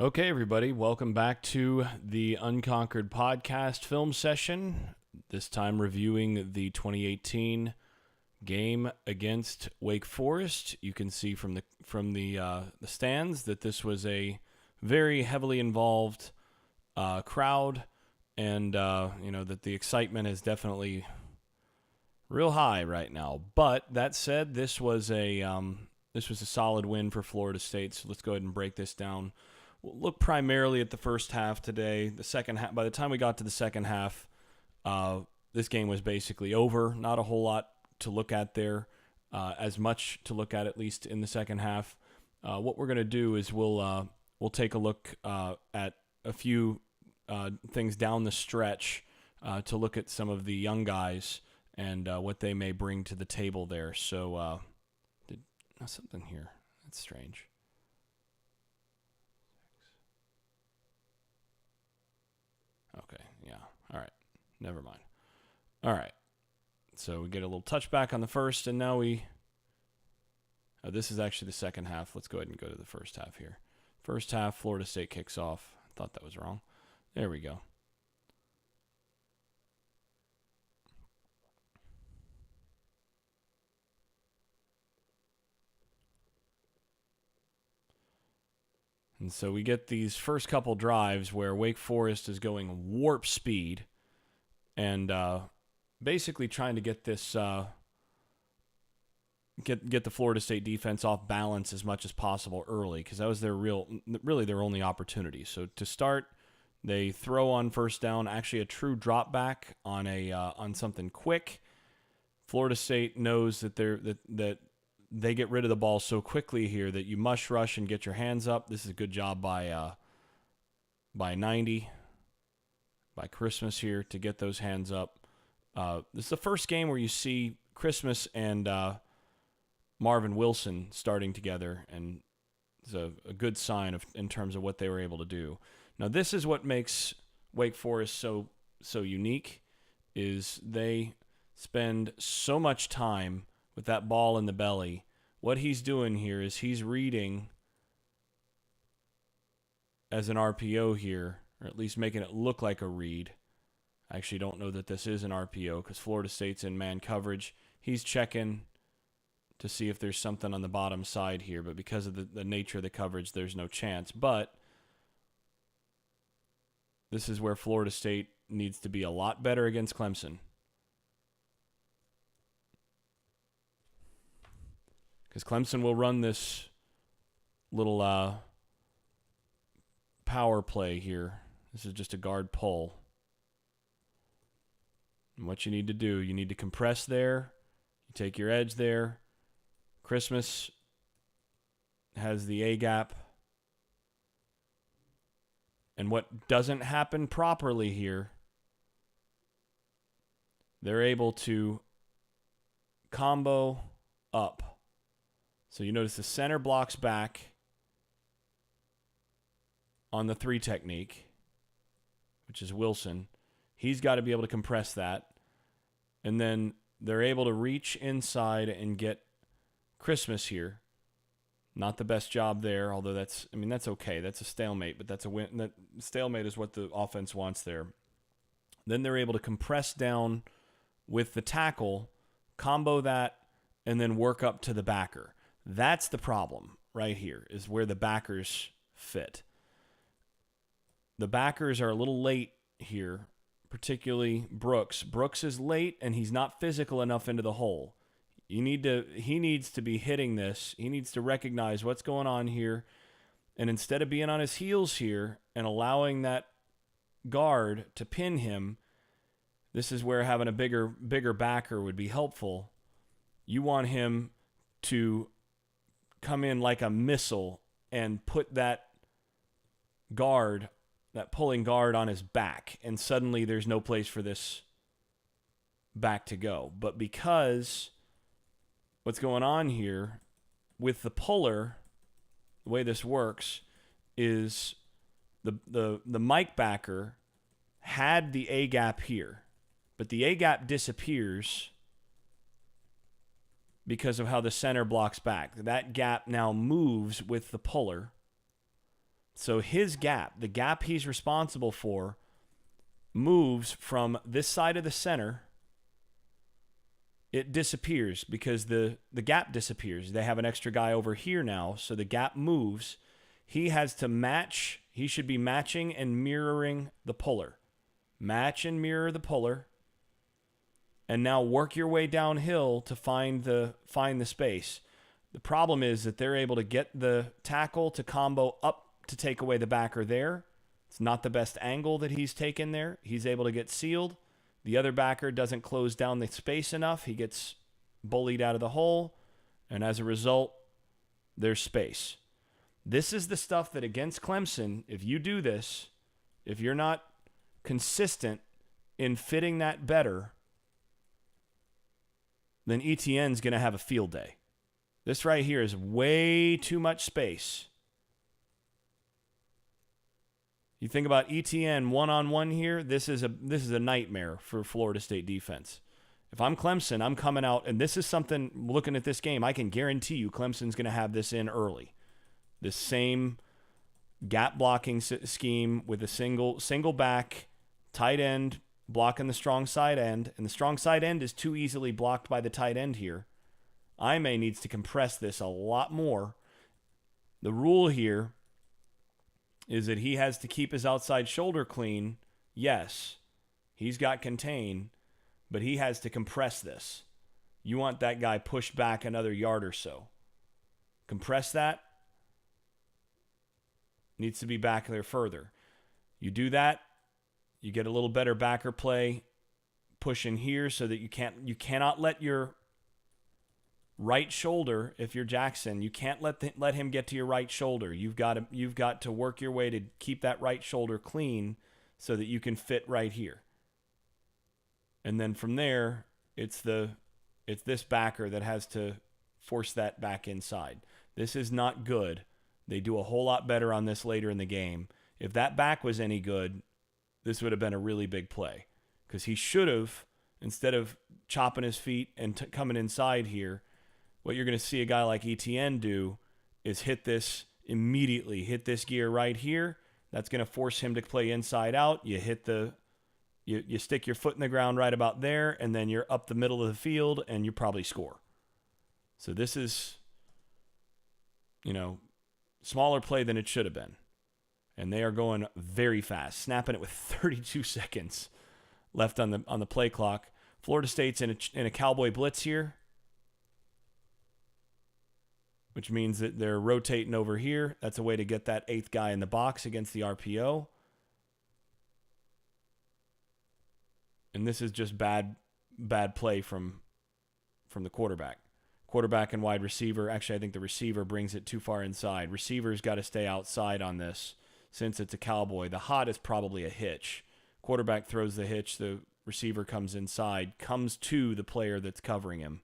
Okay, everybody, welcome back to the Unconquered podcast film session. This time reviewing the 2018 game against Wake Forest. You can see from the stands that this was a very heavily involved crowd, and that the excitement is definitely real high right now. But that said, this was a solid win for Florida State. So let's go ahead and break this down. We'll look primarily at the first half today. The second half, by the time we got to the second half, this game was basically over. Not a whole lot to look at there, as much to look at least in the second half. What we're going to do is we'll take a look at a few things down the stretch to look at some of the young guys and what they may bring to the table there. So, something here. That's strange. Okay, yeah. All right. Never mind. All right. So we get a little touchback on the first, and now this is actually the second half. Let's go ahead and go to the first half here. First half, Florida State kicks off. I thought that was wrong. There we go. And so we get these first couple drives where Wake Forest is going warp speed and basically trying to get this get the Florida State defense off balance as much as possible early, because that was really their only opportunity. So to start, they throw on first down, actually a true drop back on on something quick. Florida State knows that they get rid of the ball so quickly here that you must rush and get your hands up. This is a good job by 90, by Christmas here to get those hands up. This is the first game where you see Christmas and Marvin Wilson starting together, and it's a good sign in terms of what they were able to do. Now, this is what makes Wake Forest so unique, is they spend so much time with that ball in the belly. What he's doing here is he's reading as an RPO here, or at least making it look like a read. I actually don't know that this is an RPO because Florida State's in man coverage. He's checking to see if there's something on the bottom side here, but because of the nature of the coverage, there's no chance. But this is where Florida State needs to be a lot better against Clemson. Because Clemson will run this little power play here. This is just a guard pull. And what you need to do, you need to compress there. You take your edge there. Christmas has the A gap. And what doesn't happen properly here, they're able to combo up. So you notice the center blocks back on the 3 technique, which is Wilson. He's got to be able to compress that. And then they're able to reach inside and get Christmas here. Not the best job there, although that's okay. That's a stalemate, but that's a win. That stalemate is what the offense wants there. Then they're able to compress down with the tackle, combo that, and then work up to the backer. That's the problem right here, is where the backers fit. The backers are a little late here, particularly Brooks. Brooks is late, and he's not physical enough into the hole. He needs to be hitting this. He needs to recognize what's going on here. And instead of being on his heels here and allowing that guard to pin him, this is where having a bigger backer would be helpful. You want him to come in like a missile and put that guard, that pulling guard, on his back. And suddenly there's no place for this back to go. But because what's going on here with the puller, the way this works is the Mike backer had the A gap here, but the A gap disappears because of how the center blocks back. That gap now moves with the puller. So his gap, the gap he's responsible for, moves from this side of the center. It disappears because the gap disappears. They have an extra guy over here now, so the gap moves. He has to match. He should be matching and mirroring the puller. Match and mirror the puller. And now work your way downhill to find the space. The problem is that they're able to get the tackle to combo up to take away the backer there. It's not the best angle that he's taken there. He's able to get sealed. The other backer doesn't close down the space enough. He gets bullied out of the hole. And as a result, there's space. This is the stuff that against Clemson, if you do this, if you're not consistent in fitting that better, then ETN's going to have a field day. This right here is way too much space. You think about ETN one-on-one here, this is a nightmare for Florida State defense. If I'm Clemson, I'm coming out, and this is something, looking at this game, I can guarantee you Clemson's going to have this in early. This same gap blocking scheme with a single back, tight end, blocking the strong side end, and the strong side end is too easily blocked by the tight end here. Aime needs to compress this a lot more. The rule here is that he has to keep his outside shoulder clean. Yes, he's got contain, but he has to compress this. You want that guy pushed back another yard or so. Compress that. Needs to be back there further. You do that, you get a little better backer play, push in here so that you cannot let your right shoulder, if you're Jackson, you can't let him get to your right shoulder. You've got to work your way to keep that right shoulder clean so that you can fit right here. And then from there, it's this backer that has to force that back inside. This is not good. They do a whole lot better on this later in the game. If that back was any good, this would have been a really big play, because he should have, instead of chopping his feet and coming inside here, what you're going to see a guy like ETN do is hit this immediately, hit this gear right here. That's going to force him to play inside out. You hit you stick your foot in the ground right about there, and then you're up the middle of the field, and you probably score. So this is, smaller play than it should have been. And they are going very fast, snapping it with 32 seconds left on the play clock. Florida State's in a Cowboy blitz here, which means that they're rotating over here. That's a way to get that eighth guy in the box against the RPO. And this is just bad play from the quarterback. Quarterback and wide receiver. Actually, I think the receiver brings it too far inside. Receiver's got to stay outside on this since it's a Cowboy. The hot is probably a hitch. Quarterback throws the hitch. The receiver comes inside, comes to the player that's covering him.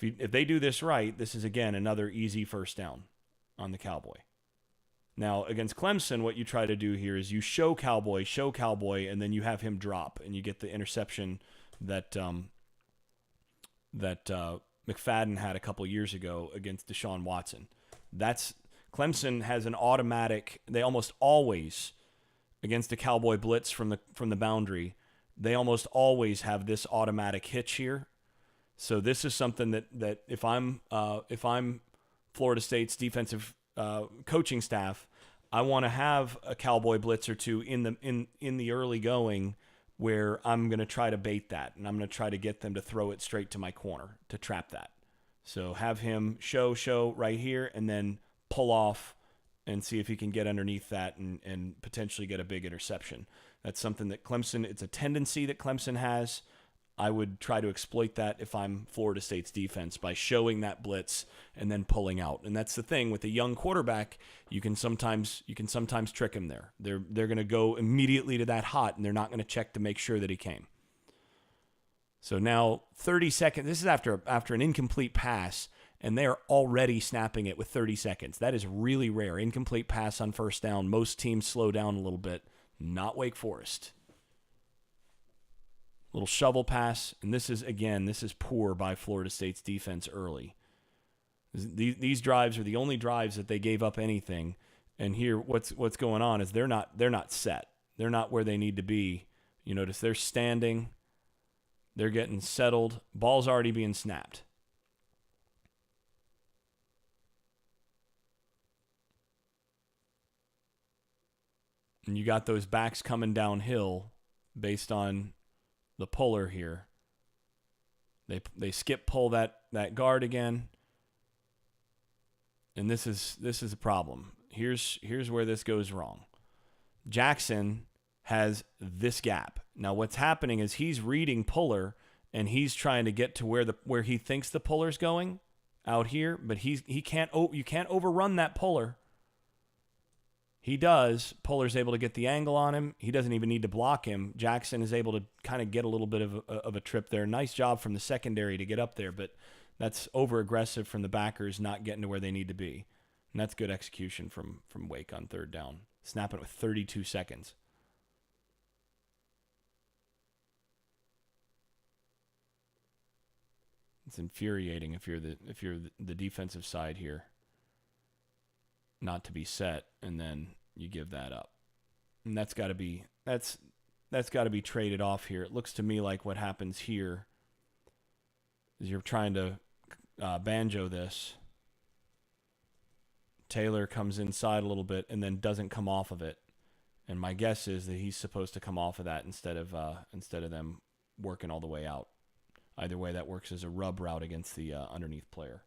If they do this right, this is, again, another easy first down on the Cowboy. Now, against Clemson, what you try to do here is you show Cowboy, and then you have him drop, and you get the interception that McFadden had a couple years ago against Deshaun Watson. Clemson has an automatic. They almost always, against a Cowboy blitz from the boundary, they almost always have this automatic hitch here. So this is something that if I'm Florida State's defensive coaching staff, I want to have a Cowboy blitz or two in the early going, where I'm going to try to bait that, and I'm going to try to get them to throw it straight to my corner to trap that. So have him show right here, and then pull off and see if he can get underneath that and potentially get a big interception. That's something that Clemson, it's a tendency that Clemson has. I would try to exploit that if I'm Florida State's defense by showing that blitz and then pulling out. And that's the thing with a young quarterback, you can sometimes trick him there. They're going to go immediately to that hot, and they're not going to check to make sure that he came. So now 30 seconds. This is after an incomplete pass, and they are already snapping it with 30 seconds. That is really rare. Incomplete pass on first down. Most teams slow down a little bit. Not Wake Forest. Little shovel pass, and this is poor by Florida State's defense early. These drives are the only drives that they gave up anything, And here, what's going on is they're not set. They're not where they need to be. You notice they're standing. They're getting settled. Ball's already being snapped. And you got those backs coming downhill based on the puller here. They skip pull that guard again. And this is a problem. Here's where this goes wrong. Jackson has this gap. Now what's happening is he's reading puller and he's trying to get to where he thinks the puller's going out here, but you can't overrun that puller. He does. Puller's able to get the angle on him. He doesn't even need to block him. Jackson is able to kind of get a little bit of a trip there. Nice job from the secondary to get up there, but that's over-aggressive from the backers not getting to where they need to be. And that's good execution from Wake on third down. Snapping with 32 seconds. It's infuriating if you're the defensive side here. Not to be set, and then you give that up. And that's got to be traded off here. It looks to me like what happens here is you're trying to banjo this. Taylor comes inside a little bit and then doesn't come off of it. And my guess is that he's supposed to come off of that instead of them working all the way out. Either way, that works as a rub route against the underneath player.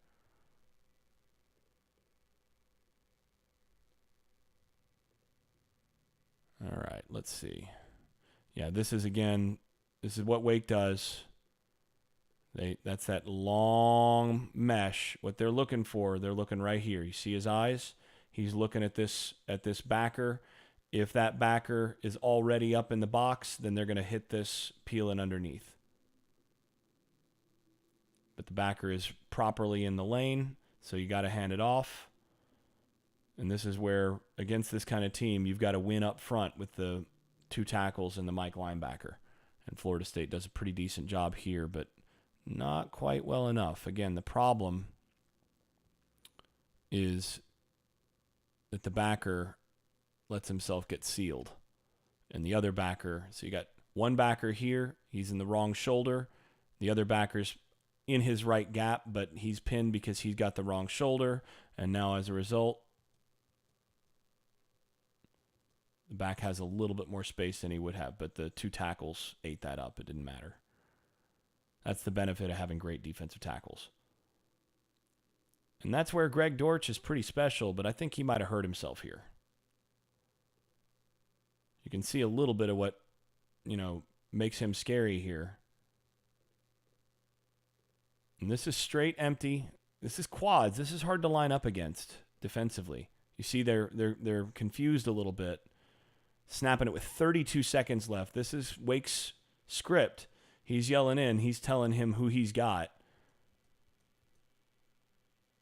All right, let's see. Yeah, this is what Wake does. That's that long mesh. What they're looking for, they're looking right here. You see his eyes? He's looking at this backer. If that backer is already up in the box, then they're going to hit this peeling underneath. But the backer is properly in the lane, so you got to hand it off. And this is where, against this kind of team, you've got to win up front with the two tackles and the Mike linebacker. And Florida State does a pretty decent job here, but not quite well enough. Again, the problem is that the backer lets himself get sealed. And the other backer, so you got one backer here, he's in the wrong shoulder. The other backer's in his right gap, but he's pinned because he's got the wrong shoulder. And now as a result, the back has a little bit more space than he would have, but the two tackles ate that up. It didn't matter. That's the benefit of having great defensive tackles. And that's where Greg Dortch is pretty special, but I think he might have hurt himself here. You can see a little bit of what, makes him scary here. And this is straight empty. This is quads. This is hard to line up against defensively. You see they're confused a little bit. Snapping it with 32 seconds left. This is Wake's script. He's yelling in. He's telling him who he's got.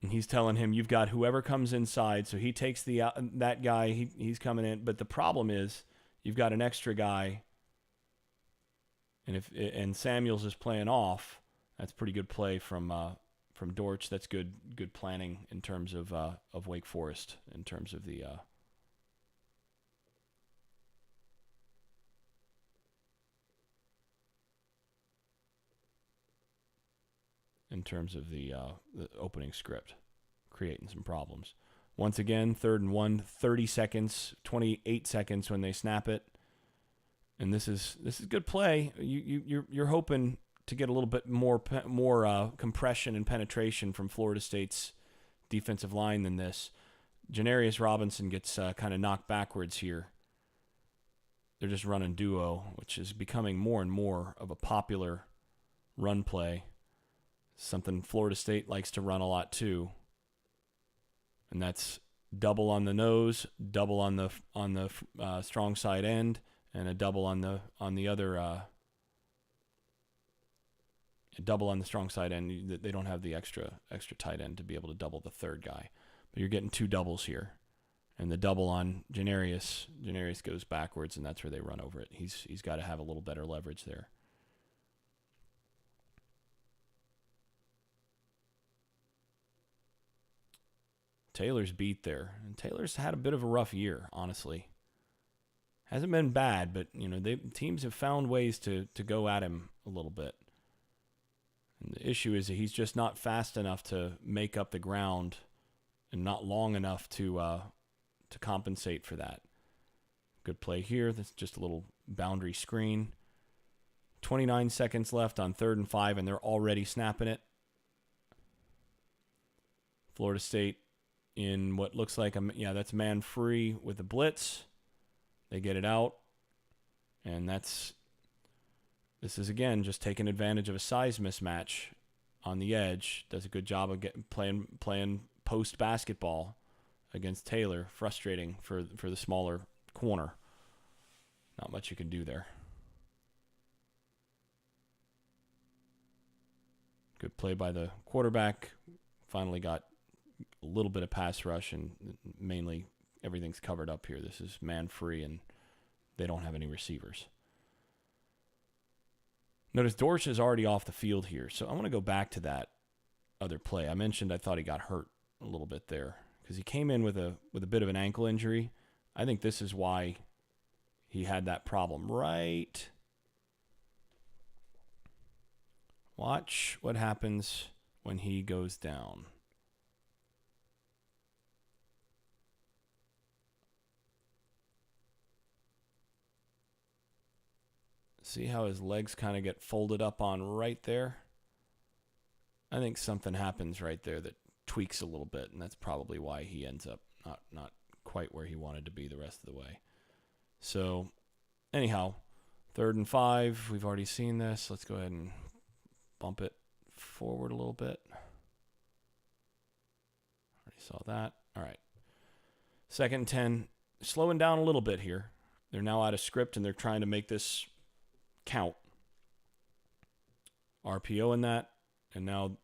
And he's telling him, you've got whoever comes inside. So he takes that guy. He's coming in. But the problem is you've got an extra guy. And Samuels is playing off. That's pretty good play from Dortch. That's good planning in terms of Wake Forest, in terms of the the opening script, creating some problems. Once again, 3rd and 1, 30 seconds, 28 seconds when they snap it. And this is good play. You're hoping to get a little bit more compression and penetration from Florida State's defensive line than this. Janarius Robinson gets kind of knocked backwards here. They're just running duo, which is becoming more and more of a popular run play. Something Florida State likes to run a lot too. And that's double on the nose, double on the strong side end, and a double on the other double on the strong side end. They don't have the extra tight end to be able to double the third guy. But you're getting two doubles here. And the double on Janarius goes backwards, and that's where they run over it. He's got to have a little better leverage there. Taylor's beat there. And Taylor's had a bit of a rough year, honestly. Hasn't been bad, but teams have found ways to go at him a little bit. And the issue is that he's just not fast enough to make up the ground and not long enough to compensate for that. Good play here. That's just a little boundary screen. 29 seconds left on 3rd and 5, and they're already snapping it. Florida State in what looks like that's man free with the blitz. They get it out, and this is again just taking advantage of a size mismatch on the edge. Does a good job of playing post basketball against Taylor. Frustrating for the smaller corner. Not much you can do there. Good play by the quarterback. Finally got a little bit of pass rush, and mainly everything's covered up here. This is man free, and they don't have any receivers. Notice Dorsch is already off the field here, so I want to go back to that other play. I mentioned I thought he got hurt a little bit there because he came in with a bit of an ankle injury. I think this is why he had that problem. Right. Watch what happens when he goes down. See how his legs kind of get folded up on right there? I think something happens right there that tweaks a little bit, and that's probably why he ends up not quite where he wanted to be the rest of the way. So, anyhow, 3rd and 5. We've already seen this. Let's go ahead and bump it forward a little bit. Already saw that. All right. 2nd and 10. Slowing down a little bit here. They're now out of script, and they're trying to make this count. RPO in that, and now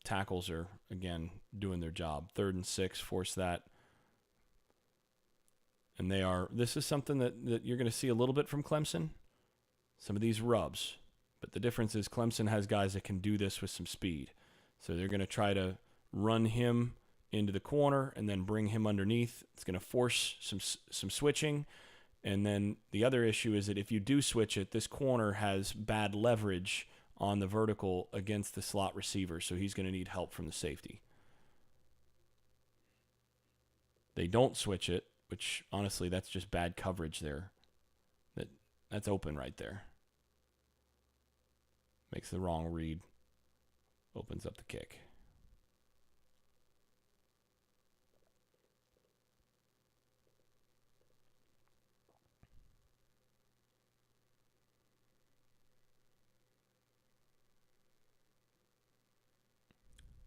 tackles are, again, doing their job. 3rd and 6, force that. And this is something that you're going to see a little bit from Clemson. Some of these rubs. But the difference is Clemson has guys that can do this with some speed. So they're going to try to run him into the corner and then bring him underneath. It's going to force some switching. And then the other issue is that if you do switch it, this corner has bad leverage on the vertical against the slot receiver. So he's going to need help from the safety. They don't switch it, which honestly, that's just bad coverage there. That's open right there. Makes the wrong read. Opens up the kick.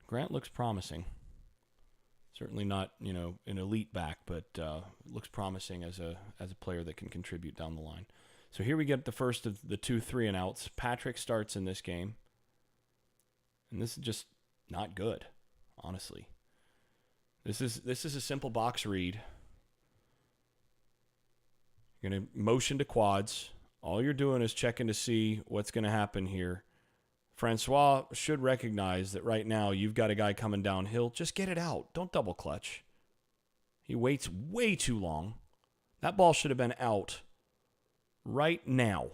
Grant looks promising. Certainly not, an elite back, but looks promising as a player that can contribute down the line. So here we get the first of the 2 3-and-outs. Patrick starts in this game. And this is just not good, honestly. This is a simple box read. You're going to motion to quads. All you're doing is checking to see what's going to happen here. Francois should recognize that right now you've got a guy coming downhill. Just get it out. Don't double clutch. He waits way too long. That ball should have been out right now.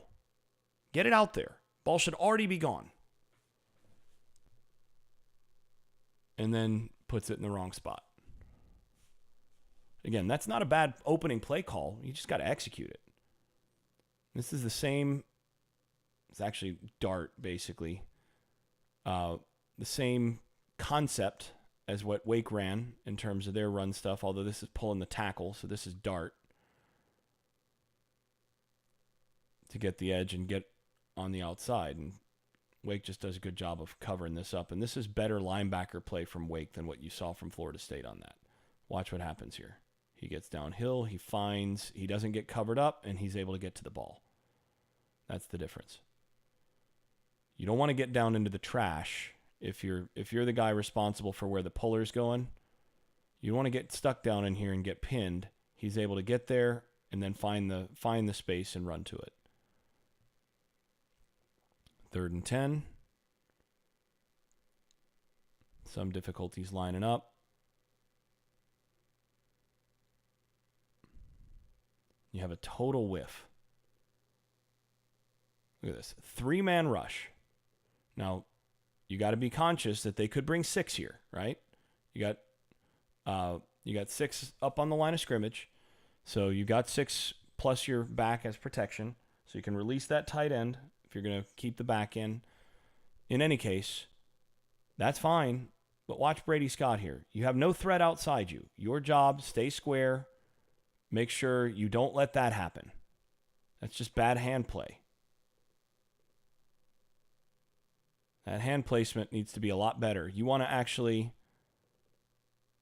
Get it out there. Ball should already be gone. And then puts it in the wrong spot. Again, that's not a bad opening play call. You just got to execute it. This is the same. It's actually dart, basically. The same concept as what Wake ran in terms of their run stuff, although this is pulling the tackle, so this is dart. To get the edge and get on the outside. And Wake just does a good job of covering this up. And this is better linebacker play from Wake than what you saw from Florida State on that. Watch what happens here. He gets downhill, he doesn't get covered up, and he's able to get to the ball. That's the difference. You don't want to get down into the trash if you're the guy responsible for where the puller's going. You want to get stuck down in here and get pinned. He's able to get there and then find the space and run to it. 3rd and 10. Some difficulties lining up. You have a total whiff. Look at this. 3-man rush. Now, you got to be conscious that they could bring 6 here, right? You got 6 up on the line of scrimmage. So you got 6 plus your back as protection. So you can release that tight end if you're going to keep the back in. In any case, that's fine. But watch Brady Scott here. You have no threat outside you. Your job, stay square. Make sure you don't let that happen. That's just bad hand play. That hand placement needs to be a lot better. You want to actually,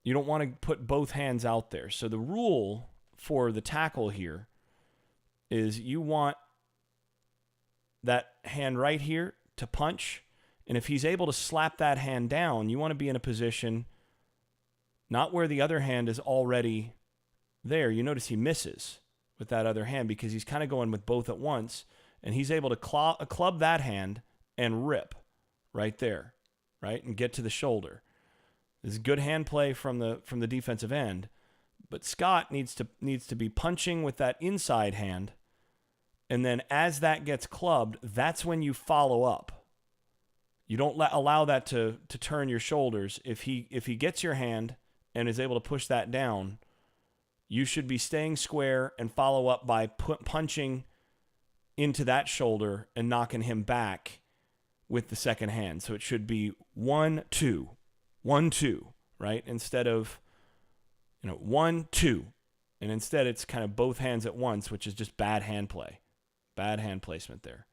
you don't want to put both hands out there. So the rule for the tackle here is you want that hand right here to punch. And if he's able to slap that hand down, you want to be in a position not where the other hand is already there. You notice he misses with that other hand because he's kind of going with both at once. And he's able to club that hand and rip right there, right? And get to the shoulder. This is good hand play from the defensive end. But Scott needs to be punching with that inside hand. And then as that gets clubbed, that's when you follow up. You don't allow that to turn your shoulders. If he gets your hand and is able to push that down, you should be staying square and follow up by punching into that shoulder and knocking him back with the second hand. So it should be 1, 2, 1, 2, right? Instead of 1, 2. And instead it's kind of both hands at once, which is just bad hand play. Bad hand placement there.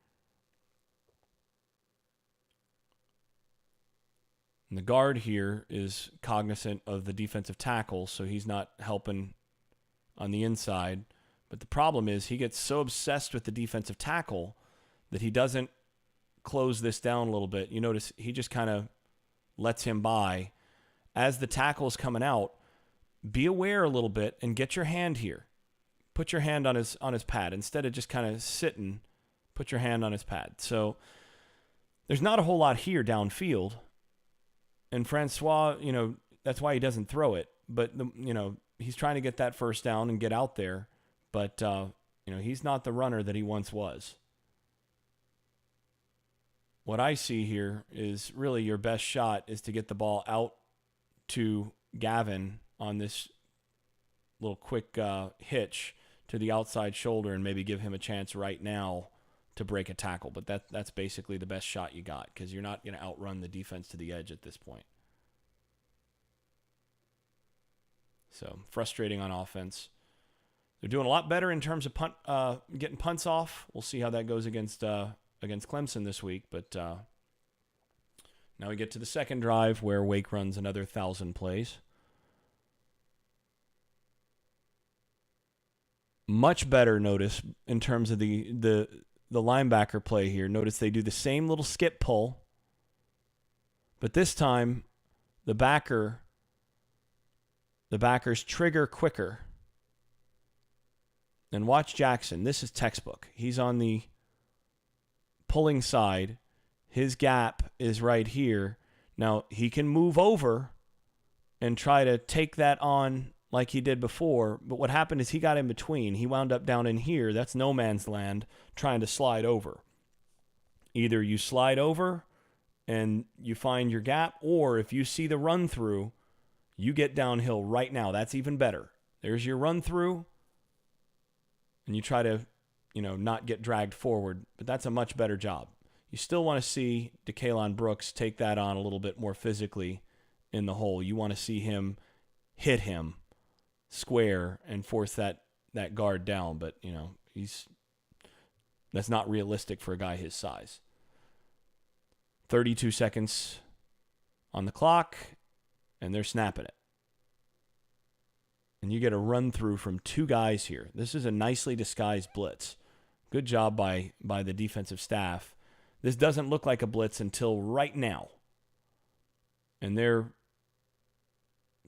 And the guard here is cognizant of the defensive tackle, so he's not helping on the inside. But the problem is he gets so obsessed with the defensive tackle that he doesn't close this down a little bit. You notice he just kind of lets him by. As the tackle is coming out, be aware a little bit and get your hand here. Put your hand on his pad. Instead of just kind of sitting, put your hand on his pad. So there's not a whole lot here downfield. And Francois, that's why he doesn't throw it. But, he's trying to get that first down and get out there. But, he's not the runner that he once was. What I see here is really your best shot is to get the ball out to Gavin on this little quick hitch to the outside shoulder and maybe give him a chance right now to break a tackle. But that's basically the best shot you got because you're not going to outrun the defense to the edge at this point. So frustrating on offense. They're doing a lot better in terms of getting punts off. We'll see how that goes against Clemson this week. But now we get to the second drive where Wake runs another 1,000 plays. Much better, notice, in terms of the linebacker play here. Notice they do the same little skip pull, but this time the backers trigger quicker. And watch Jackson. This is textbook. He's on the pulling side. His gap is right here. Now, he can move over and try to take that on like he did before, but what happened is he got in between. He wound up down in here. That's no man's land trying to slide over. Either you slide over and you find your gap, or if you see the run through, you get downhill right now. That's even better. There's your run through, and you try to, not get dragged forward, but that's a much better job. You still want to see DeKalon Brooks take that on a little bit more physically in the hole. You want to see him hit him square and force that guard down, but that's not realistic for a guy his size. 32 seconds on the clock, and they're snapping it. And you get a run through from 2 guys here. This is a nicely disguised blitz. Good job by the defensive staff. This doesn't look like a blitz until right now. And they're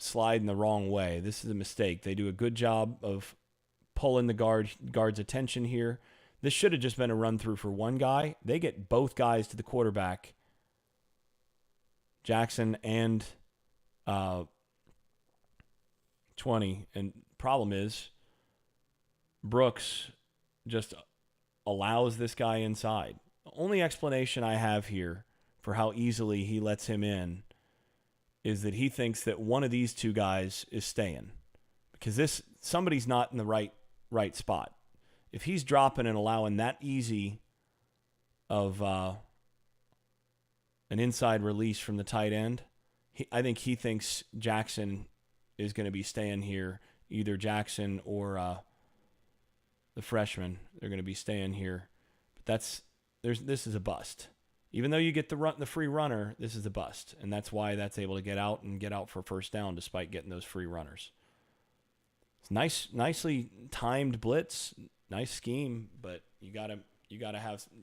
sliding the wrong way. This is a mistake. They do a good job of pulling the guard's attention here. This should have just been a run through for one guy. They get both guys to the quarterback, Jackson and 20. And problem is, Brooks just allows this guy inside. The only explanation I have here for how easily he lets him in is that he thinks that one of these two guys is staying, because somebody's not in the right spot. If he's dropping and allowing that easy of an inside release from the tight end, I think he thinks Jackson is going to be staying here. Either Jackson or the freshman, they're going to be staying here. But this is a bust. Even though you get the free runner, this is a bust, and that's why that's able to get out for first down despite getting those free runners. It's nicely timed blitz, nice scheme, but you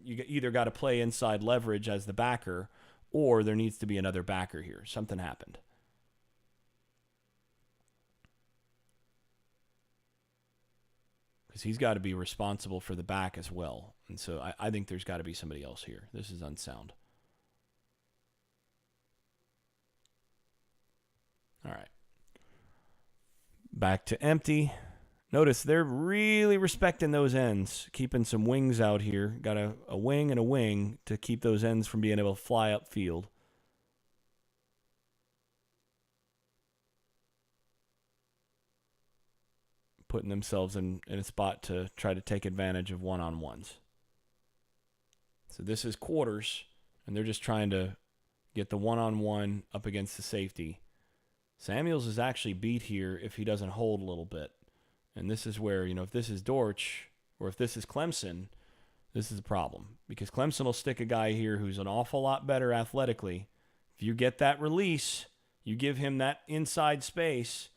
either got to play inside leverage as the backer, or there needs to be another backer here. Something happened. Because he's got to be responsible for the back as well. And so I think there's got to be somebody else here. This is unsound. All right. Back to empty. Notice they're really respecting those ends, keeping some wings out here. Got a wing and a wing to keep those ends from being able to fly upfield. Putting themselves in a spot to try to take advantage of one-on-ones. So this is quarters, and they're just trying to get the one-on-one up against the safety. Samuels is actually beat here if he doesn't hold a little bit. And this is where, if this is Dortch or if this is Clemson, this is a problem. Because Clemson will stick a guy here who's an awful lot better athletically. If you get that release, you give him that inside space,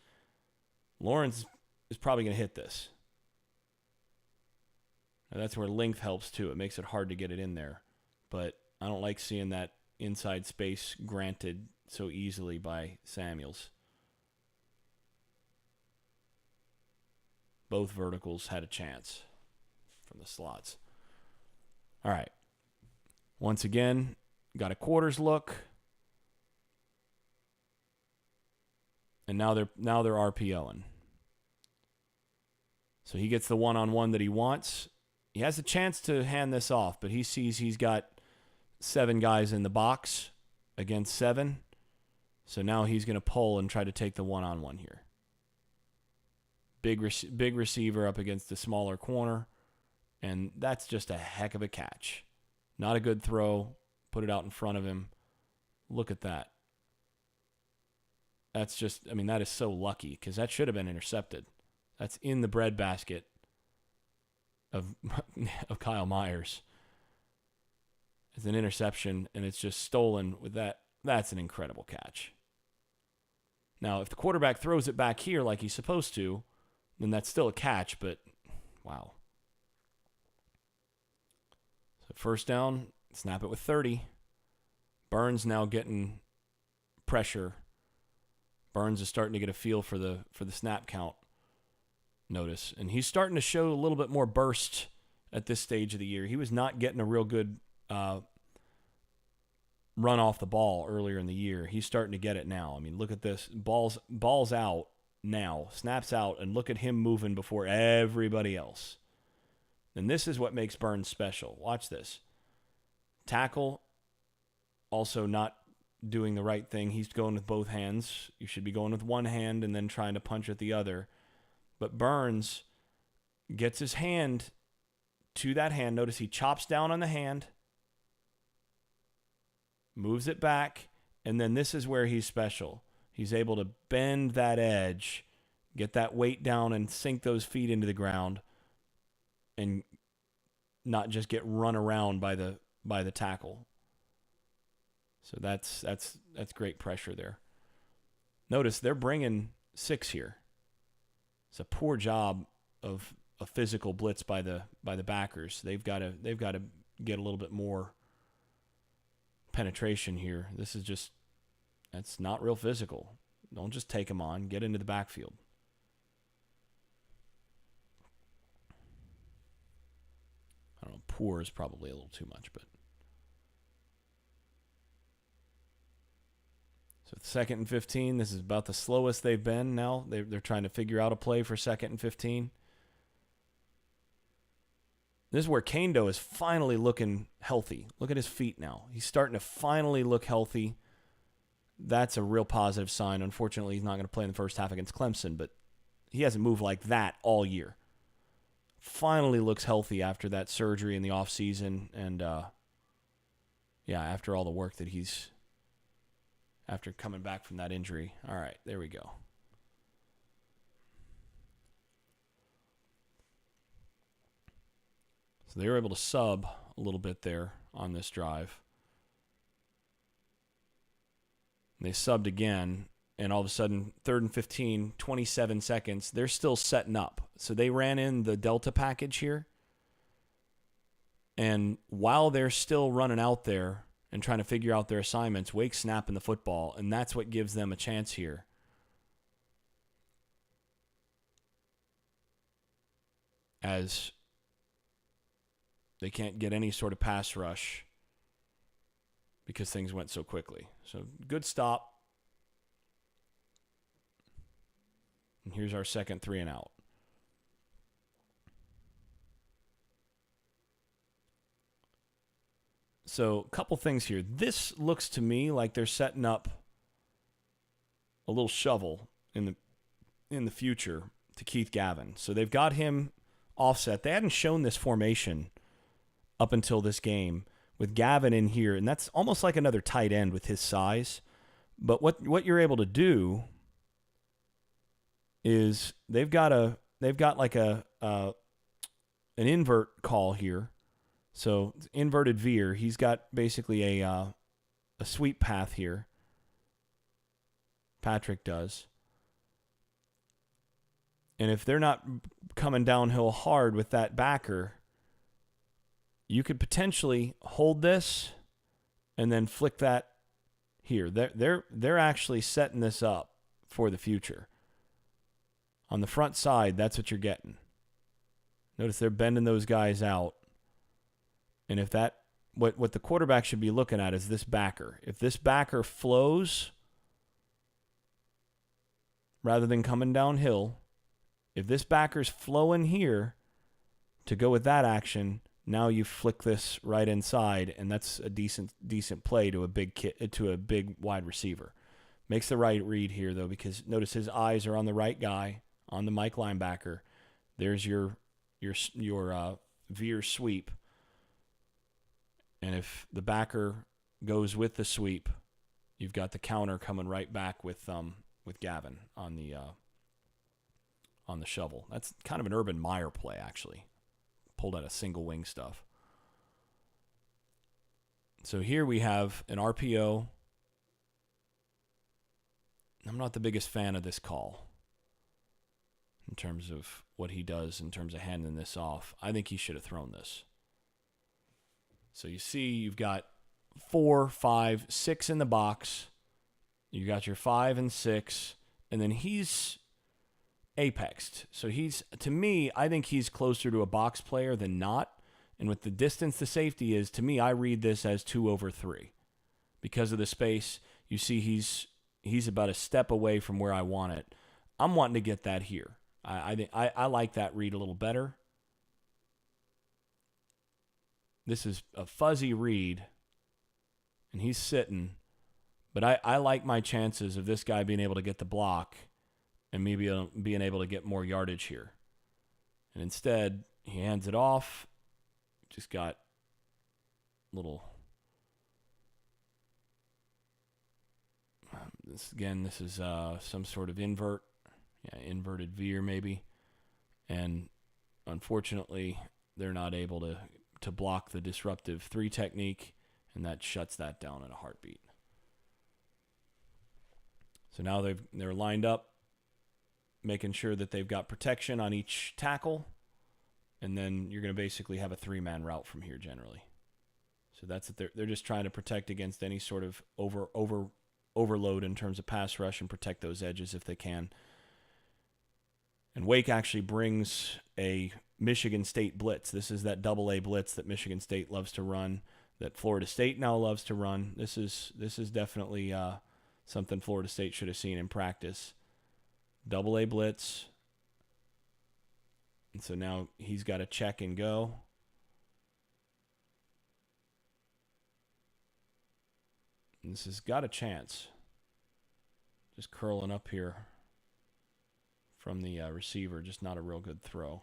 Lawrence is probably going to hit this. Now that's where length helps too. It makes it hard to get it in there. But I don't like seeing that inside space granted so easily by Samuels. Both verticals had a chance from the slots. All right. Once again, got a quarters look. And now they're RPOing. So he gets the one-on-one that he wants. He has a chance to hand this off, but he sees he's got 7 guys in the box against 7. So now he's going to pull and try to take the one-on-one here. Big receiver up against the smaller corner, and that's just a heck of a catch. Not a good throw. Put it out in front of him. Look at that. That's just, that is so lucky because that should have been intercepted. That's in the breadbasket of Kyle Myers. It's an interception, and it's just stolen with that. That's an incredible catch. Now, if the quarterback throws it back here like he's supposed to, then that's still a catch, but wow. So first down, snap it with 30. Burns now getting pressure. Burns is starting to get a feel for the snap count. Notice. And he's starting to show a little bit more burst at this stage of the year. He was not getting a real good run off the ball earlier in the year. He's starting to get it now. Look at this. Ball's out now. Snaps out, and look at him moving before everybody else. And this is what makes Burns special. Watch this. Tackle, also not doing the right thing. He's going with both hands. You should be going with one hand and then trying to punch with the other. But Burns gets his hand to that hand. Notice he chops down on the hand, moves it back, and then this is where he's special. He's able to bend that edge, get that weight down, and sink those feet into the ground, and not just get run around by the tackle. So that's great pressure there. Notice they're bringing 6 here. It's a poor job of a physical blitz by the backers. They've got to get a little bit more penetration here. That's not real physical. Don't just take them on. Get into the backfield. I don't know. Poor is probably a little too much, but. So 2nd and 15. This is about the slowest they've been now. They're trying to figure out a play for 2nd and 15. This is where Kando is finally looking healthy. Look at his feet now. He's starting to finally look healthy. That's a real positive sign. Unfortunately, he's not going to play in the first half against Clemson, but he hasn't moved like that all year. Finally looks healthy after that surgery in the offseason. And, after all the work that he's... After coming back from that injury. All right, there we go. So they were able to sub a little bit there on this drive. They subbed again, and all of a sudden, 3rd and 15, 27 seconds, they're still setting up. So they ran in the Delta package here. And while they're still running out there and trying to figure out their assignments, Wake's snapping the football, and that's what gives them a chance here. As they can't get any sort of pass rush because things went so quickly. So good stop. And here's our second 3 and out. So a couple things here. This looks to me like they're setting up a little shovel in the future to Keith Gavin. So they've got him offset. They hadn't shown this formation up until this game with Gavin in here, and that's almost like another tight end with his size. But what you're able to do is they've got like an invert call here. So inverted veer. He's got basically a sweep path here. Patrick does. And if they're not coming downhill hard with that backer, you could potentially hold this and then flick that here. They're actually setting this up for the future. On the front side, that's what you're getting. Notice they're bending those guys out. And if that, what the quarterback should be looking at is this backer. If this backer flows rather than coming downhill, if this backer's flowing here to go with that action, now you flick this right inside, and that's a decent play to a big wide receiver. Makes the right read here though, because notice his eyes are on the right guy, on the Mike linebacker. There's your veer sweep. And if the backer goes with the sweep, you've got the counter coming right back with Gavin on the shovel. That's kind of an Urban Meyer play, actually. Pulled out of single wing stuff. So here we have an RPO. I'm not the biggest fan of this call in terms of what he does in terms of handing this off. I think he should have thrown this. So you see you've got 4, 5, 6 in the box. You got your 5 and 6, and then he's apexed. So to me, I think he's closer to a box player than not. And with the distance the safety is, to me, I read this as 2 over 3. Because of the space, you see he's about a step away from where I want it. I'm wanting to get that here. I like that read a little better. This is a fuzzy read, and he's sitting. But I like my chances of this guy being able to get the block and maybe being able to get more yardage here. And instead, he hands it off. Just got little... This is some sort of invert. Yeah, inverted veer maybe. And unfortunately, they're not able to block the disruptive 3 technique, and that shuts that down in a heartbeat. So now they're lined up, making sure that they've got protection on each tackle, and then you're going to basically have a 3-man route from here generally. So that's it. They're just trying to protect against any sort of overload in terms of pass rush and protect those edges if they can. And Wake actually brings a Michigan State blitz. This is that AA blitz that Michigan State loves to run, that Florida State now loves to run. This is definitely something Florida State should have seen in practice. AA blitz. And so now he's got to check and go. This has got a chance. Just curling up here from the receiver. Just not a real good throw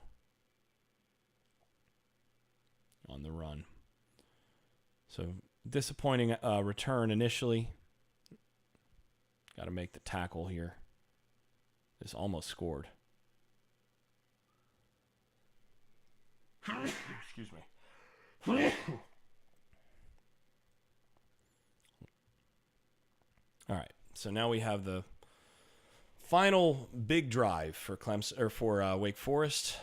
on the run. So disappointing return initially. Got to make the tackle here. This almost scored. Excuse me. All right. So now we have the final big drive for Clemson or for Wake Forest.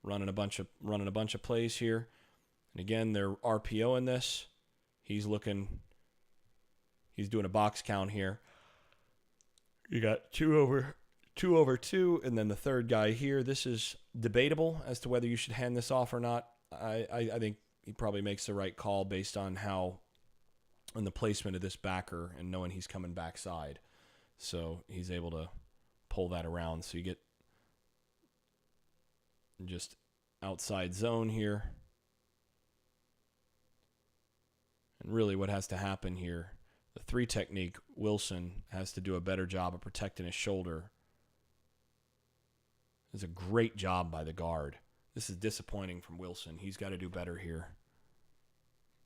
Running a bunch of plays here. And again, they're RPOing this. He's doing a box count here. You got two over two, and then the third guy here. This is debatable as to whether you should hand this off or not. I think he probably makes the right call based on the placement of this backer and knowing he's coming backside. So he's able to pull that around. So you get just outside zone here. And really what has to happen here, the 3 technique, Wilson has to do a better job of protecting his shoulder. It's a great job by the guard. This is disappointing from Wilson. He's got to do better here.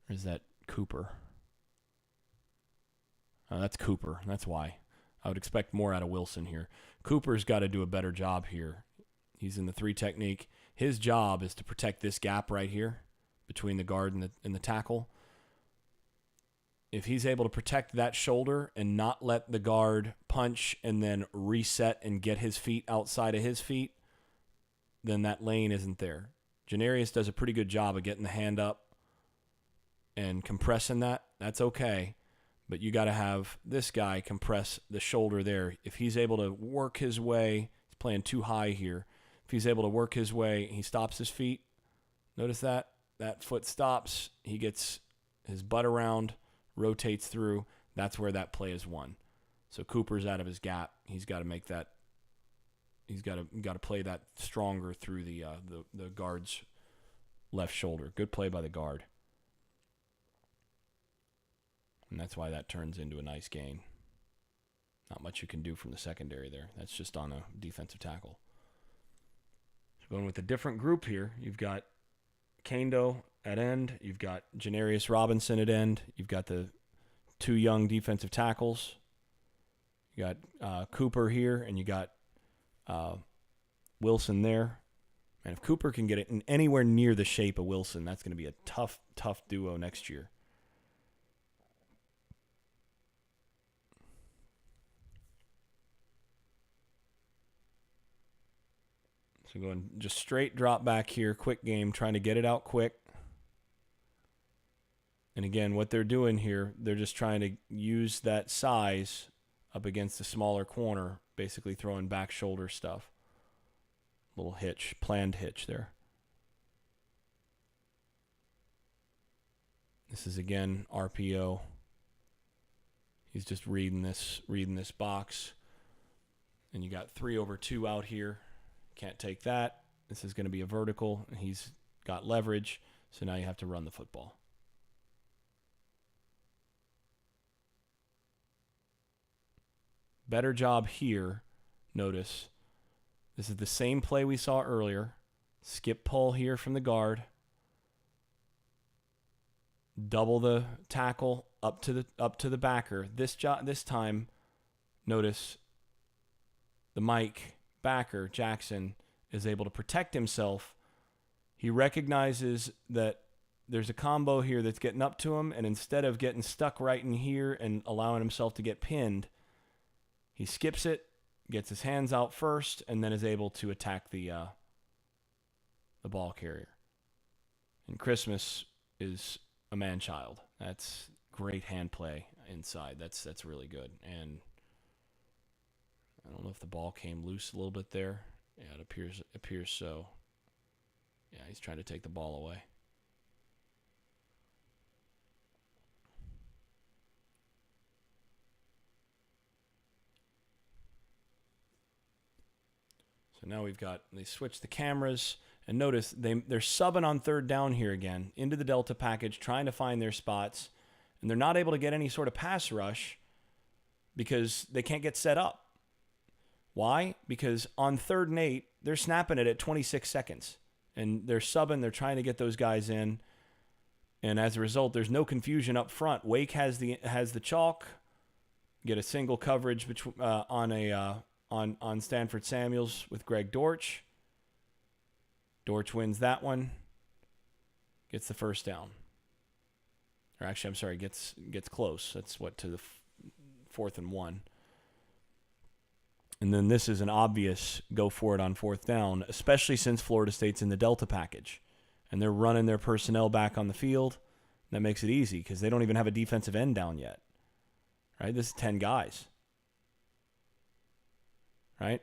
Or is that Cooper? That's Cooper. That's why. I would expect more out of Wilson here. Cooper's got to do a better job here. He's in the 3 technique. His job is to protect this gap right here between the guard and the tackle. If he's able to protect that shoulder and not let the guard punch and then reset and get his feet outside of his feet, then that lane isn't there. Janarius does a pretty good job of getting the hand up and compressing that. That's okay. But you got to have this guy compress the shoulder there. If he's able to work his way, he's playing too high here. If he's able to work his way, he stops his feet. Notice that? That foot stops. He gets his butt around, rotates through. That's where that play is won. So Cooper's out of his gap. He's got to make that. He's got to play that stronger through the guard's left shoulder. Good play by the guard. And that's why that turns into a nice gain. Not much you can do from the secondary there. That's just on a defensive tackle. So going with a different group here, you've got Kando at end. You've got Janarius Robinson at end. You've got the 2 young defensive tackles. You got Cooper here, and you got Wilson there. And if Cooper can get it in anywhere near the shape of Wilson, that's going to be a tough duo next year. So going just straight drop back here, quick game, trying to get it out quick. And again, what they're doing here, they're just trying to use that size up against the smaller corner, basically throwing back shoulder stuff. Little hitch, planned hitch there. This is again RPO. He's just reading this box. And you got 3 over 2 out here. Can't take that. This is going to be a vertical. He's got leverage, so now you have to run the football. Better job here. Notice this is the same play we saw earlier. Skip pull here from the guard. Double the tackle up to the backer. This time, notice the Mike backer, Jackson, is able to protect himself. He recognizes that there's a combo here that's getting up to him, and instead of getting stuck right in here and allowing himself to get pinned, he skips it, gets his hands out first, and then is able to attack the ball carrier. And Christmas is a man-child. That's great hand play inside. That's really good. And I don't know if the ball came loose a little bit there. Yeah, it appears so. Yeah, he's trying to take the ball away. So now they switched the cameras, and notice they're subbing on 3rd down here again into the Delta package, trying to find their spots. And they're not able to get any sort of pass rush because they can't get set up. Why? Because on 3rd and 8, they're snapping it at 26 seconds. And they're subbing, they're trying to get those guys in. And as a result, there's no confusion up front. Wake has the chalk, get a single coverage on Stanford Samuels with Greg Dortch. Dortch wins that one, gets the first down. Or actually, I'm sorry, gets close. That's to the 4th and 1. And then this is an obvious go for it on 4th down, especially since Florida State's in the Delta package. And they're running their personnel back on the field. That makes it easy because they don't even have a defensive end down yet. Right? This is 10 guys. Right?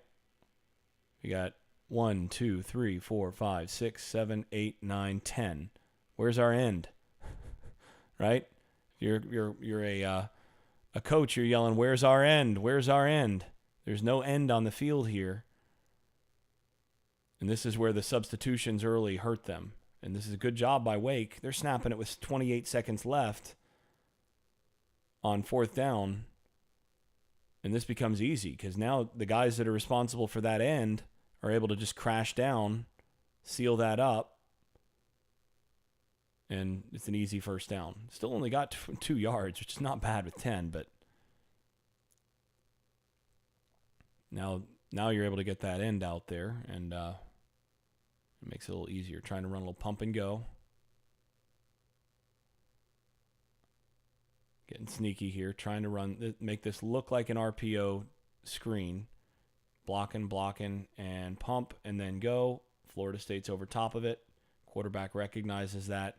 We got 1, 2, 3, 4, 5, 6, 7, 8, 9, 10. Where's our end? Right? You're a coach. You're yelling, "Where's our end? Where's our end?" There's no end on the field here. And this is where the substitutions early hurt them. And this is a good job by Wake. They're snapping it with 28 seconds left on 4th down. And this becomes easy because now the guys that are responsible for that end are able to just crash down, seal that up, and it's an easy first down. Still only got 2 yards, which is not bad with 10, but now you're able to get that end out there, and it makes it a little easier. Trying to run a little pump and go. Getting sneaky here, trying to make this look like an RPO screen. Blocking, and pump, and then go. Florida State's over top of it. Quarterback recognizes that,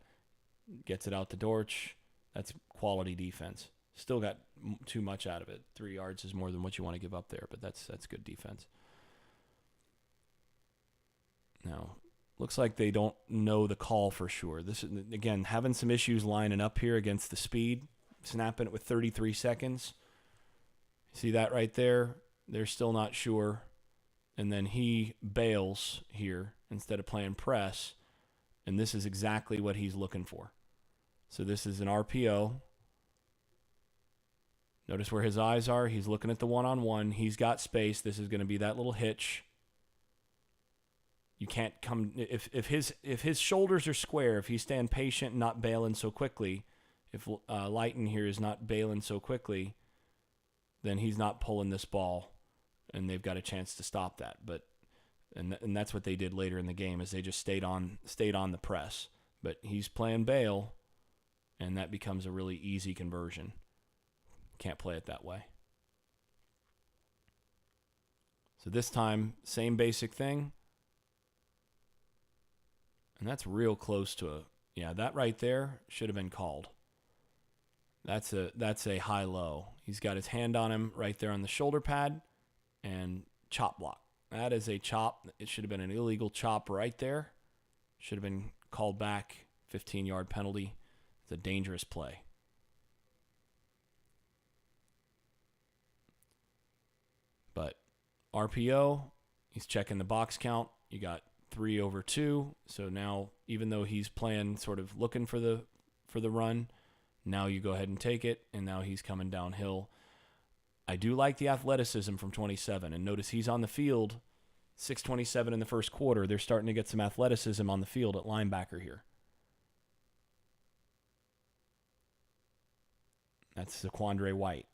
gets it out to Dortch. That's quality defense. Still got too much out of it. 3 yards is more than what you want to give up there, but that's good defense. Now, looks like they don't know the call for sure. This is, again, having some issues lining up here against the speed. Snapping it with 33 seconds. See that right there? They're still not sure. And then he bails here instead of playing press. And this is exactly what he's looking for. So this is an RPO. Notice where his eyes are. He's looking at the one-on-one. He's got space. This is going to be that little hitch. You can't come if his shoulders are square, if he's staying patient and not bailing so quickly, if Lighton here is not bailing so quickly, then he's not pulling this ball, and they've got a chance to stop that. But and that's what they did later in the game, is they just stayed on the press. But he's playing bail, and that becomes a really easy conversion. Can't play it that way. So this time, same basic thing. And that's real close to that right there should have been called. That's a high-low. He's got his hand on him right there on the shoulder pad, and chop block. That is a chop. It should have been an illegal chop right there. Should have been called back. 15-yard penalty. It's a dangerous play. But RPO, he's checking the box count. You got 3 over 2. So now, even though he's playing sort of looking for the run, now you go ahead and take it, and now he's coming downhill. I do like the athleticism from 27, and notice he's on the field, 6:27 in the first quarter. They're starting to get some athleticism on the field at linebacker here. That's Zaquandre White.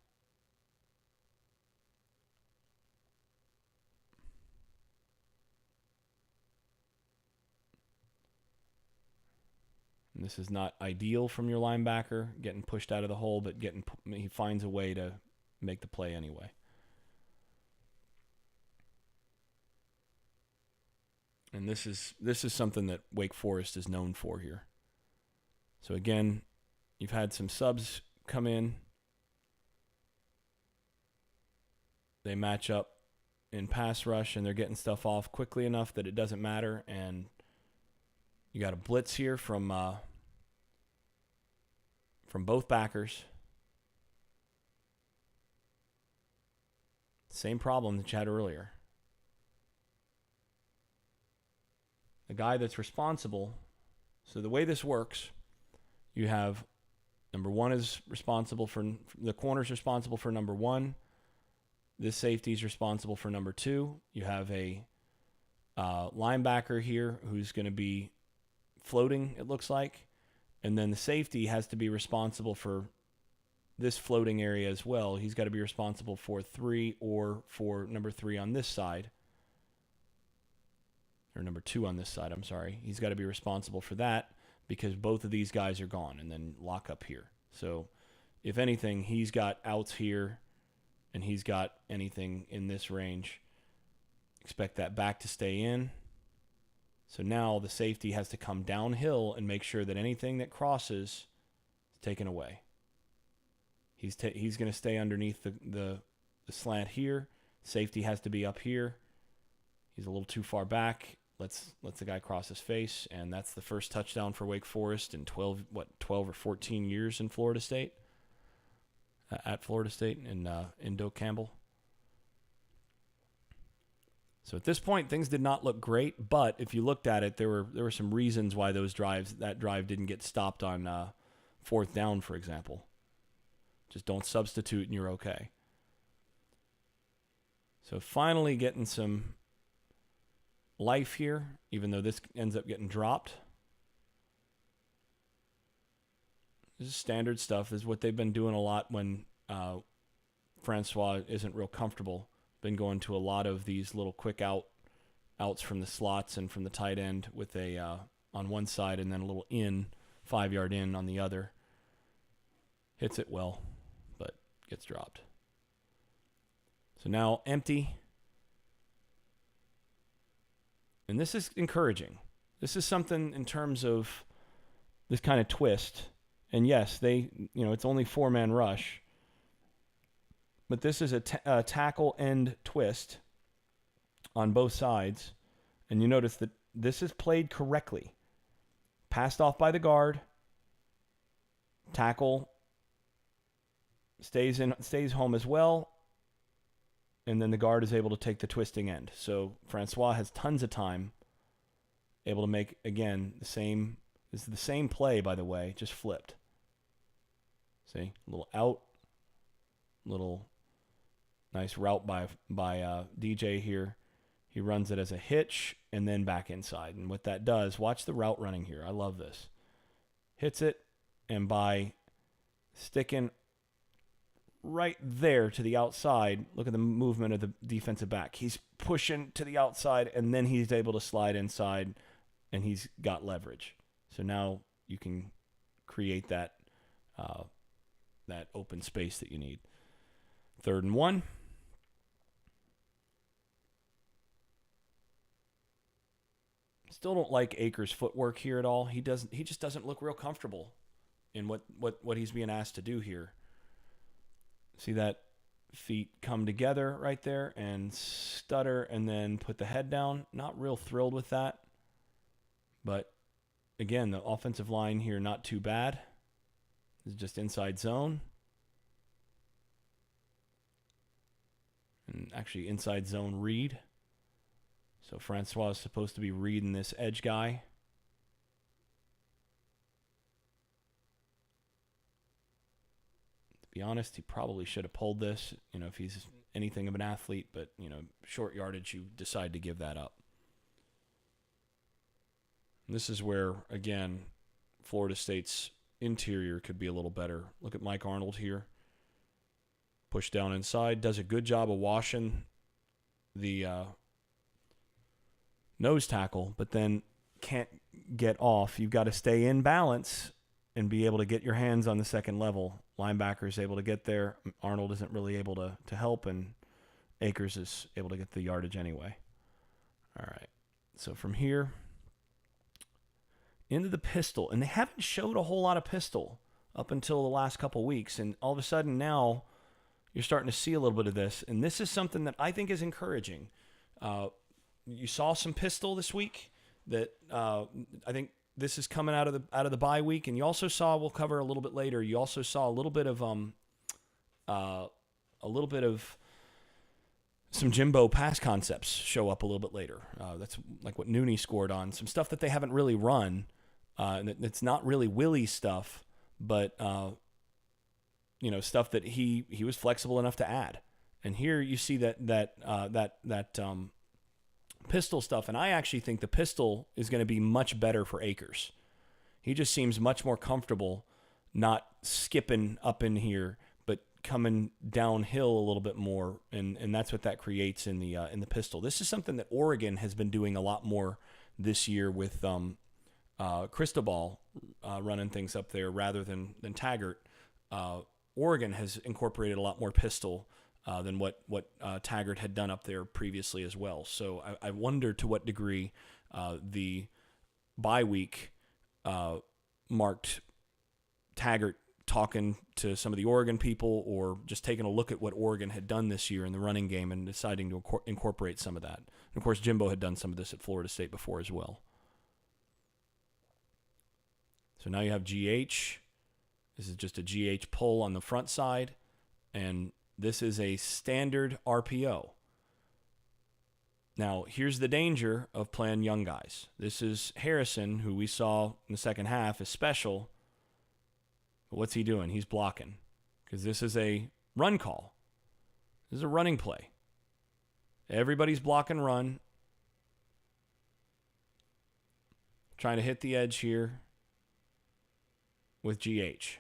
And this is not ideal from your linebacker, getting pushed out of the hole, but he finds a way to make the play anyway. And this is something that Wake Forest is known for here. So again, you've had some subs come in. They match up in pass rush, and they're getting stuff off quickly enough that it doesn't matter. And you got a blitz here from both backers. Same problem that you had earlier. The guy that's responsible. So the way this works, you have Number one is responsible for the corner's responsible for number one. This safety is responsible for number two. You have a linebacker here who's going to be floating, it looks like. And then the safety has to be responsible for this floating area as well. He's got to be responsible for 3 or for number 3 on this side. Or number 2 on this side, I'm sorry. He's got to be responsible for that because both of these guys are gone, and then lock up here. So if anything, he's got outs here and he's got anything in this range. Expect that back to stay in. So now the safety has to come downhill and make sure that anything that crosses is taken away. He's going to stay underneath the slant here. Safety has to be up here. He's a little too far back. Lets the guy cross his face, and that's the first touchdown for Wake Forest in 12 or 14 years in Florida State. At Florida State in Doak Campbell. So at this point, things did not look great, but if you looked at it, there were some reasons why that drive didn't get stopped on 4th down, for example. Just don't substitute and you're okay. So finally getting some life here, even though this ends up getting dropped. This is standard stuff. This is what they've been doing a lot when Francois isn't real comfortable. Been going to a lot of these little quick outs from the slots and from the tight end with a on one side and then a little 5-yard in on the other. Hits it well, but gets dropped. So now empty. And this is encouraging. This is something in terms of this kind of twist. And yes, it's only 4-man rush. But this is a tackle end twist on both sides. And you notice that this is played correctly. Passed off by the guard. Tackle stays home as well. And then the guard is able to take the twisting end. So Francois has tons of time. Able to make, again, this is the same play, by the way, just flipped. See? A little out. Little nice route by DJ here. He runs it as a hitch and then back inside. And what that does, watch the route running here. I love this. Hits it, and by sticking right there to the outside, look at the movement of the defensive back. He's pushing to the outside, and then he's able to slide inside, and he's got leverage. So now you can create that open space that you need. 3rd and 1. Still don't like Akers' footwork here at all. He just doesn't look real comfortable in what he's being asked to do here. See that feet come together right there and stutter and then put the head down. Not real thrilled with that. But again, the offensive line here not too bad. This is just inside zone. And actually inside zone read. So Francois is supposed to be reading this edge guy. To be honest, he probably should have pulled this, if he's anything of an athlete, but, short yardage, you decide to give that up. And this is where, again, Florida State's interior could be a little better. Look at Mike Arnold here. Push down inside, does a good job of washing the nose tackle, but then can't get off. You've got to stay in balance and be able to get your hands on the second level. Linebacker is able to get there. Arnold isn't really able to help, and Akers is able to get the yardage anyway. All right. So from here into the pistol, and they haven't showed a whole lot of pistol up until the last couple weeks, and all of a sudden now you're starting to see a little bit of this, and this is something that I think is encouraging. You saw some pistol this week that I think this is coming out of the bye week, and you also saw, we'll cover a little bit later, you also saw a little bit of some Jimbo pass concepts show up a little bit later. That's like what Nooney scored on, some stuff that they haven't really run. And it's not really Willie stuff, but stuff that he was flexible enough to add. And here you see that pistol stuff, and I actually think the pistol is going to be much better for Akers. He just seems much more comfortable not skipping up in here, but coming downhill a little bit more, and that's what that creates in the pistol. This is something that Oregon has been doing a lot more this year with Cristobal running things up there rather than Taggart. Oregon has incorporated a lot more pistol than what Taggart had done up there previously as well. So I wonder to what degree the bye week marked Taggart talking to some of the Oregon people, or just taking a look at what Oregon had done this year in the running game and deciding to incorporate some of that. And of course, Jimbo had done some of this at Florida State before as well. So now you have GH. This is just a GH pull on the front side, and this is a standard RPO. Now, here's the danger of playing young guys. This is Harrison, who we saw in the second half is special. But what's he doing? He's blocking, because this is a run call. This is a running play. Everybody's block and run. Trying to hit the edge here with GH.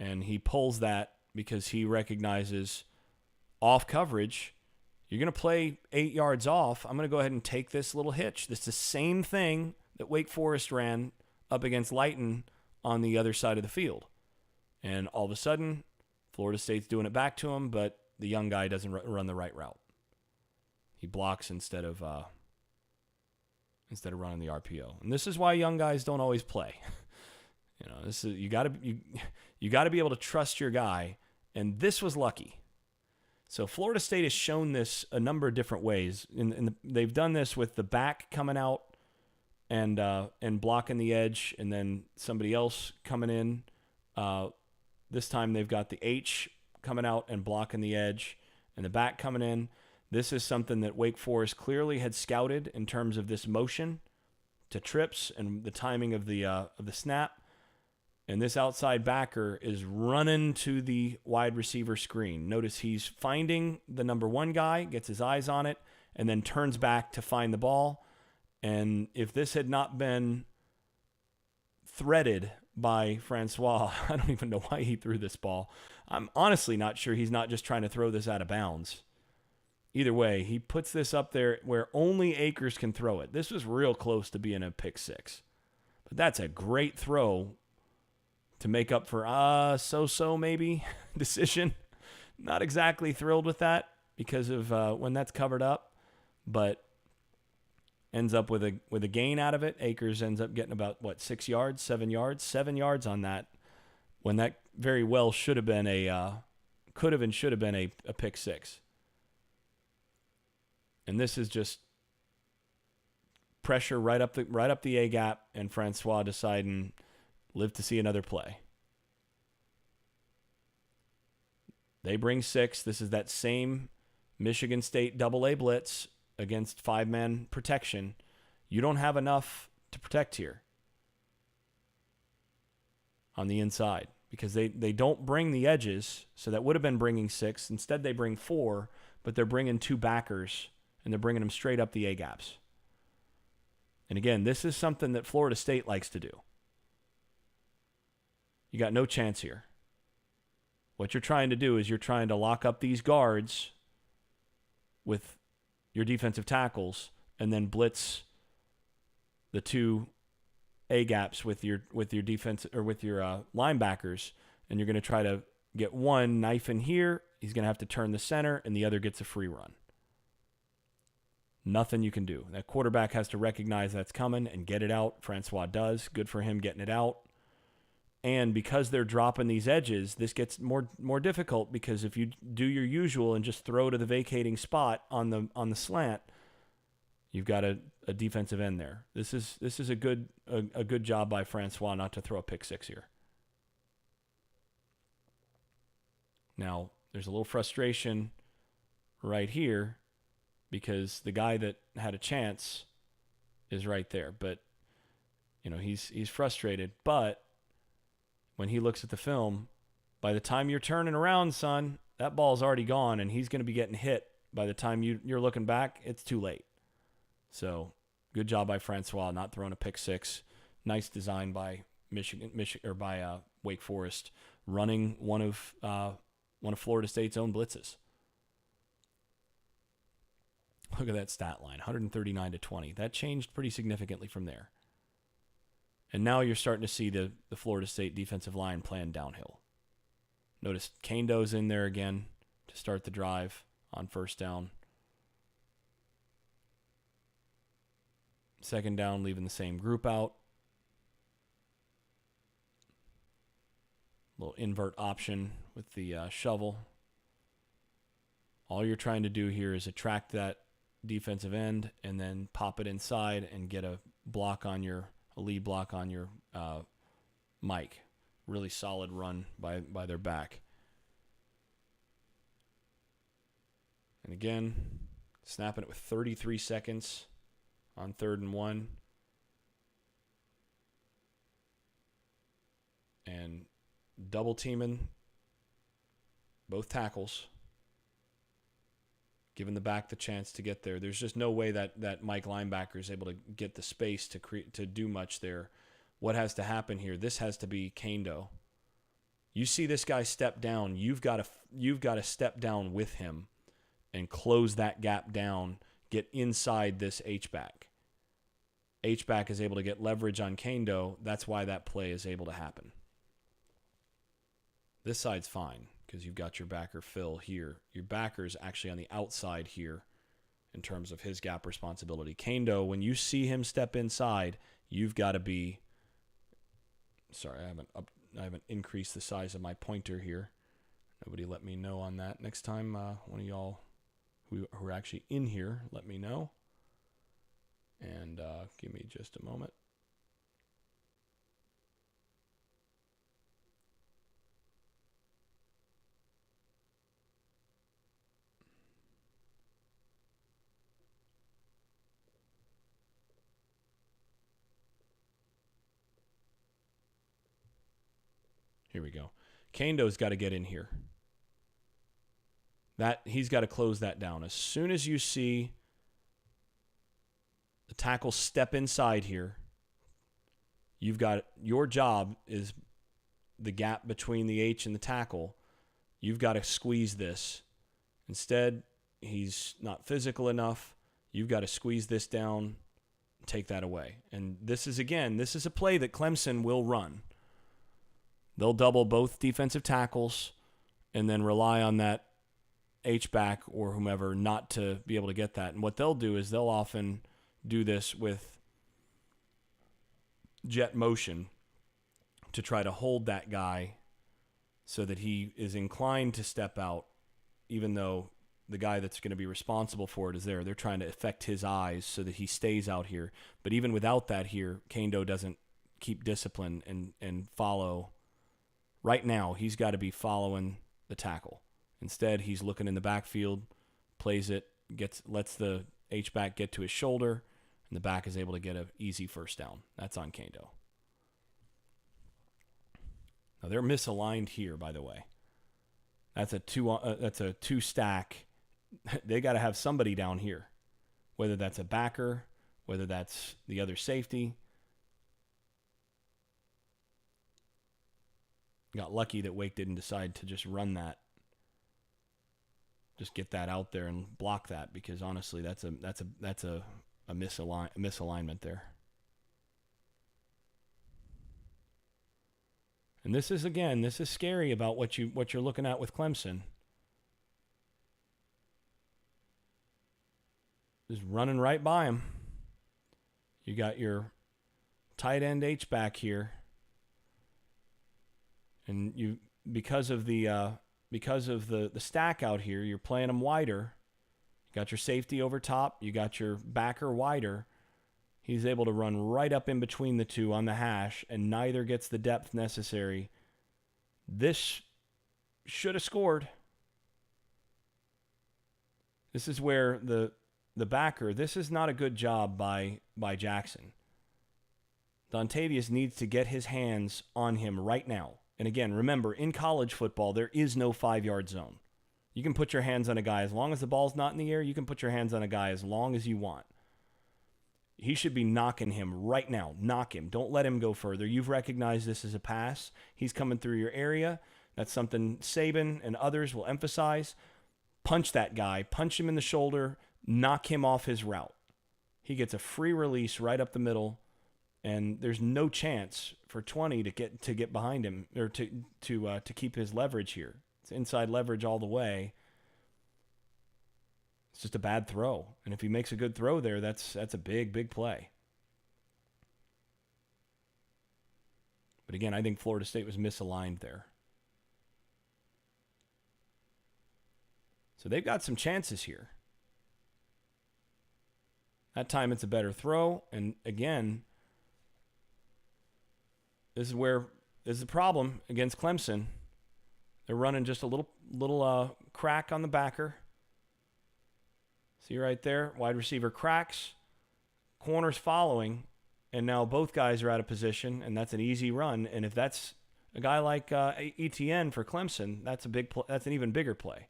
And he pulls that because he recognizes off coverage, you're going to play 8 yards off. I'm going to go ahead and take this little hitch. This is the same thing that Wake Forest ran up against Lighton on the other side of the field. And all of a sudden, Florida State's doing it back to him, but the young guy doesn't run the right route. He blocks instead of running the RPO. And this is why young guys don't always play. This is you got to be able to trust your guy, and this was lucky. So Florida State has shown this a number of different ways. They've done this with the back coming out and blocking the edge, and then somebody else coming in. This time they've got the H coming out and blocking the edge, and the back coming in. This is something that Wake Forest clearly had scouted in terms of this motion to trips and the timing of the snap. And this outside backer is running to the wide receiver screen. Notice he's finding the number one guy, gets his eyes on it, and then turns back to find the ball. And if this had not been threaded by Francois, I don't even know why he threw this ball. I'm honestly not sure he's not just trying to throw this out of bounds. Either way, he puts this up there where only Akers can throw it. This was real close to being a pick six. But that's a great throw to make up for so-so maybe decision. Not exactly thrilled with that because of when that's covered up, but ends up with a gain out of it. Akers ends up getting about 6 yards, 7 yards, 7 yards on that, when that very well should have been could have and should have been a pick six. And this is just pressure right up the A gap, and Francois deciding live to see another play. They bring 6. This is that same Michigan State double-A blitz against 5-man protection. You don't have enough to protect here on the inside because they don't bring the edges, so that would have been bringing 6. Instead, they bring 4, but they're bringing 2 backers, and they're bringing them straight up the A-gaps. And again, this is something that Florida State likes to do. You got no chance here. What you're trying to do is you're trying to lock up these guards with your defensive tackles and then blitz the 2 A gaps with your defense or with your linebackers, and you're going to try to get one knife in here. He's going to have to turn the center, and the other gets a free run. Nothing you can do. That quarterback has to recognize that's coming and get it out. Francois does. Good for him getting it out. And because they're dropping these edges, this gets more difficult, because if you do your usual and just throw to the vacating spot on the slant, you've got a defensive end there. This is a good job by Francois not to throw a pick six here. Now, there's a little frustration right here because the guy that had a chance is right there. But he's frustrated, but when he looks at the film, by the time you're turning around, son, that ball's already gone, and he's going to be getting hit. By the time you're looking back, it's too late. So good job by Francois not throwing a pick six. Nice design by Michigan or by Wake Forest, running one of Florida State's own blitzes. Look at that stat line, 139-20. That changed pretty significantly from there. And now you're starting to see the Florida State defensive line playing downhill. Notice Kaindo's in there again to start the drive on first down. Second down, leaving the same group out. Little invert option with the shovel. All you're trying to do here is attract that defensive end and then pop it inside and get a lead block on your Mike. Really solid run by their back. And again, snapping it with 33 seconds on 3rd and 1. And double teaming both tackles, giving the back the chance to get there. There's just no way that Mike linebacker is able to get the space to do much there. What has to happen here? This has to be Kaindo. You see this guy step down, you've got to step down with him and close that gap down, get inside this H-back. H-back is able to get leverage on Kaindo. That's why that play is able to happen. This side's fine because you've got your backer Phil here. Your backer's actually on the outside here in terms of his gap responsibility. Kaindo, when you see him step inside, you've got to be... Sorry, I haven't increased the size of my pointer here. Nobody let me know on that. Next time, one of y'all who are actually in here, let me know. And give me just a moment. Here we go. Kaindo's got to get in here. He's got to close that down. As soon as you see the tackle step inside here, you've got your job is the gap between the H and the tackle. You've got to squeeze this. Instead, he's not physical enough. You've got to squeeze this down, take that away. And this is a play that Clemson will run. They'll double both defensive tackles and then rely on that H-back or whomever not to be able to get that. And what they'll do is they'll often do this with jet motion to try to hold that guy so that he is inclined to step out, even though the guy that's going to be responsible for it is there. They're trying to affect his eyes so that he stays out here. But even without that here, Kaindo doesn't keep discipline and follow. Right now, he's got to be following the tackle. Instead, he's looking in the backfield, plays it, lets the H-back get to his shoulder, and the back is able to get an easy first down. That's on Kaindo. Now, they're misaligned here, by the way. That's a two stack. They got to have somebody down here, whether that's a backer, whether that's the other safety. Got lucky that Wake didn't decide to just run that. Just get that out there and block that, because honestly, that's a misalignment there. And this is scary about what you're looking at with Clemson. Just running right by him. You got your tight end H-back here. And you because of the stack out here, you're playing them wider. You got your safety over top. You got your backer wider. He's able to run right up in between the two on the hash, and neither gets the depth necessary. This should have scored. This is where the backer, this is not a good job by Jackson. Dontavius needs to get his hands on him right now. And again, remember, in college football, there is no 5-yard zone. You can put your hands on a guy as long as the ball's not in the air. You can put your hands on a guy as long as you want. He should be knocking him right now. Knock him. Don't let him go further. You've recognized this as a pass. He's coming through your area. That's something Saban and others will emphasize. Punch that guy. Punch him in the shoulder. Knock him off his route. He gets a free release right up the middle, and there's no chance for 20 to get behind him or to keep his leverage here. It's inside leverage all the way. It's just a bad throw. And if he makes a good throw there, that's a big play. But again, I think Florida State was misaligned there. So they've got some chances here. That time it's a better throw. And again, this is the problem against Clemson. They're running just a little crack on the backer. See right there, wide receiver cracks, corners following, and now both guys are out of position, and that's an easy run. And if that's a guy like ETN for Clemson, that's that's an even bigger play.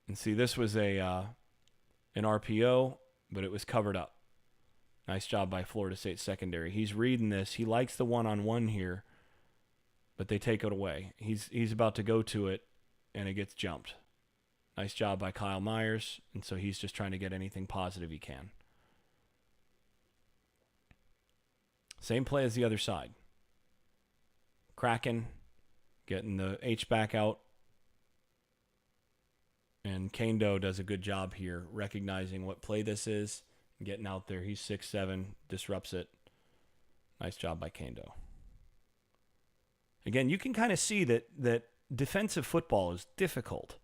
And see, this was an RPO, but it was covered up. Nice job by Florida State secondary. He's reading this. He likes the one-on-one here, but they take it away. He's about to go to it, and it gets jumped. Nice job by Kyle Myers, and so he's just trying to get anything positive he can. Same play as the other side. Kraken, getting the H-back out. And Kendo does a good job here, recognizing what play this is, and getting out there. He's 6'7", disrupts it. Nice job by Kendo. Again, you can kind of see that defensive football is difficult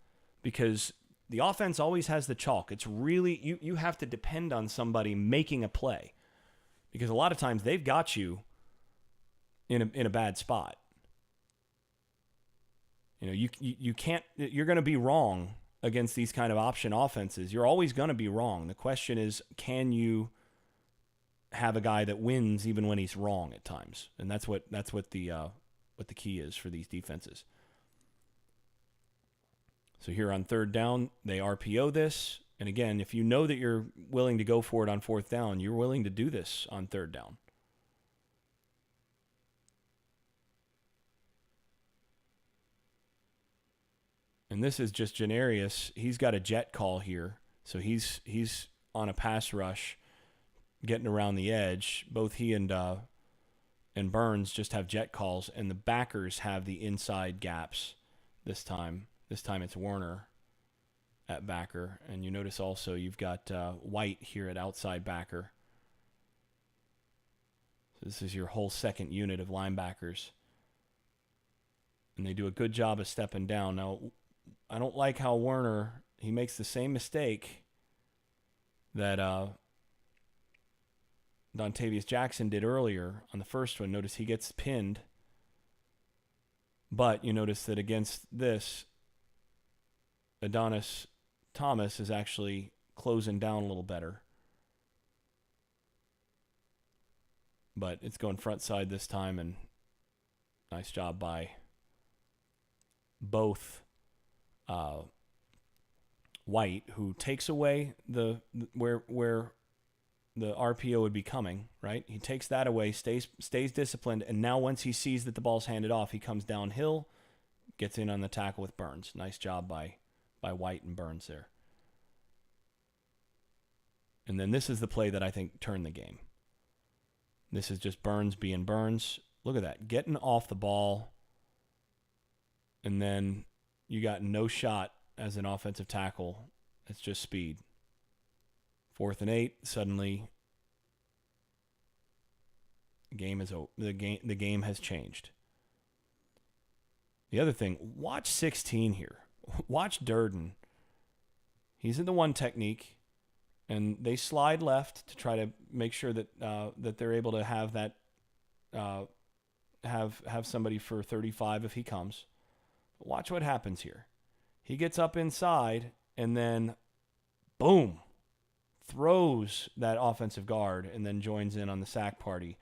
because the offense always has the chalk. It's really, you have to depend on somebody making a play because a lot of times they've got you in a bad spot. You know, you can't, you're going to be wrong against these kind of option offenses. You're always going to be wrong. The question is, can you have a guy that wins even when he's wrong at times? And that's what the key is for these defenses. So here on third down, they RPO this. And again, if you know that you're willing to go for it on fourth down, you're willing to do this on third down. And this is just Janarius. He's got a jet call here. So he's on a pass rush, getting around the edge. Both he and Burns just have jet calls, and the backers have the inside gaps this time. This time it's Werner at backer. And you notice also you've got White here at outside backer. So this is your whole second unit of linebackers. And they do a good job of stepping down. Now, I don't like how Werner, he makes the same mistake that Dontavius Jackson did earlier on the first one. Notice he gets pinned. But you notice that against this, Adonis Thomas is actually closing down a little better. But it's going front side this time, and nice job by both White, who takes away where the RPO would be coming, right? He takes that away, stays disciplined, and now once he sees that the ball's handed off, he comes downhill, gets in on the tackle with Burns. Nice job by White and Burns there. And then this is the play that I think turned the game. This is just Burns being Burns. Look at that, getting off the ball, and then you got no shot as an offensive tackle. It's just speed. 4th and 8. Suddenly, the game has changed. The other thing, watch 16 here. Watch Durden. He's in the one technique, and they slide left to try to make sure that that they're able to have that have somebody for 35 if he comes. Watch what happens here. He gets up inside, and then, boom, throws that offensive guard and then joins in on the sack party.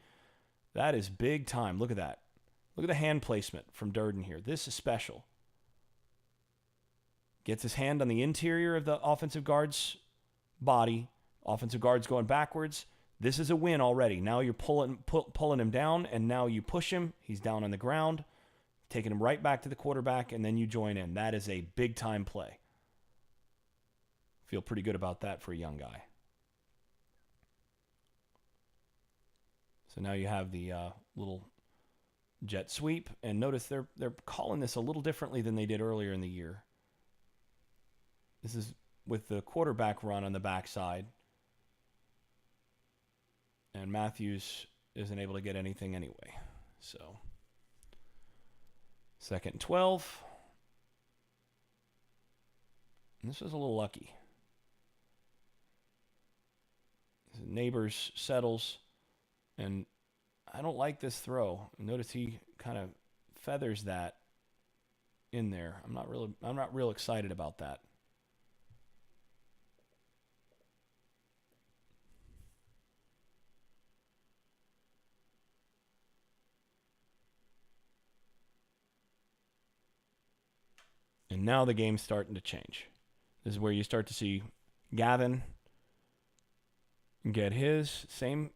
That is big time. Look at that. Look at the hand placement from Durden here. This is special. Gets his hand on the interior of the offensive guard's body. Offensive guard's going backwards. This is a win already. Now you're pulling him down, and now you push him. He's down on the ground, taking him right back to the quarterback, and then you join in. That is a big-time play. Feel pretty good about that for a young guy. So now you have the little jet sweep, and notice they're calling this a little differently than they did earlier in the year. This is with the quarterback run on the backside. And Matthews isn't able to get anything anyway. So, 2nd and 12. And this was a little lucky. Neighbors settles, and I don't like this throw. Notice he kind of feathers that in there. I'm not real excited about that. And now the game's starting to change. This is where you start to see Gavin get his same.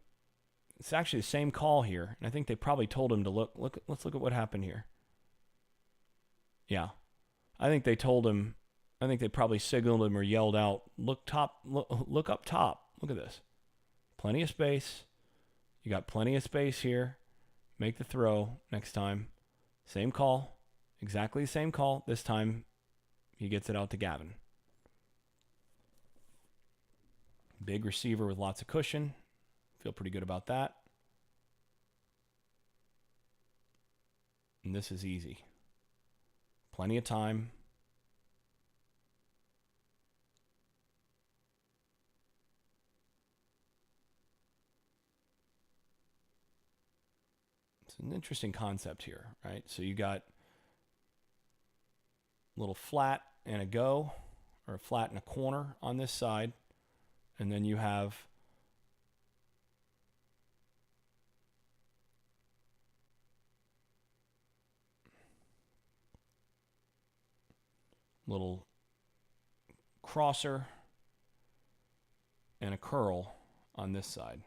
It's actually the same call here. And I think they probably told him to look. Let's look at what happened here. Yeah. I think they told him. I think they probably signaled him or yelled out, look up top. Look at this. Plenty of space. You got plenty of space here. Make the throw next time. Same call. Exactly the same call. This time, he gets it out to Gavin. Big receiver with lots of cushion. Feel pretty good about that. And this is easy. Plenty of time. It's an interesting concept here, right? So you got a little flat and a go, or a flat and a corner on this side. And then you have little crosser and a curl on this side,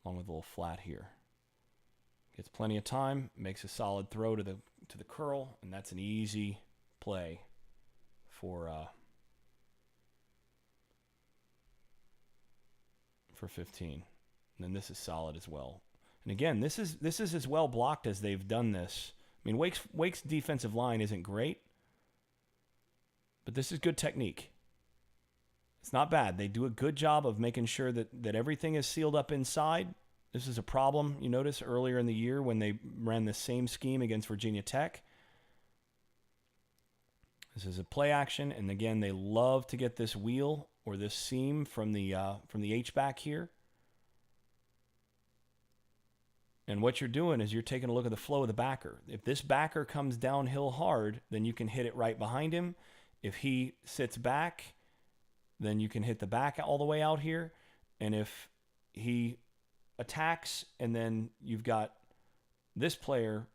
along with a little flat here. Gets plenty of time, makes a solid throw to the curl, and that's an easy play for 15. And then this is solid as well. And again, this is as well blocked as they've done this. I mean, Wake's defensive line isn't great, but this is good technique. It's not bad. They do a good job of making sure that everything is sealed up inside. This is a problem, you notice, earlier in the year when they ran the same scheme against Virginia Tech. This is a play action, and again, they love to get this wheel or this seam from the H-back here. And what you're doing is you're taking a look at the flow of the backer. If this backer comes downhill hard, then you can hit it right behind him. If he sits back, then you can hit the back all the way out here. And if he attacks and then you've got this player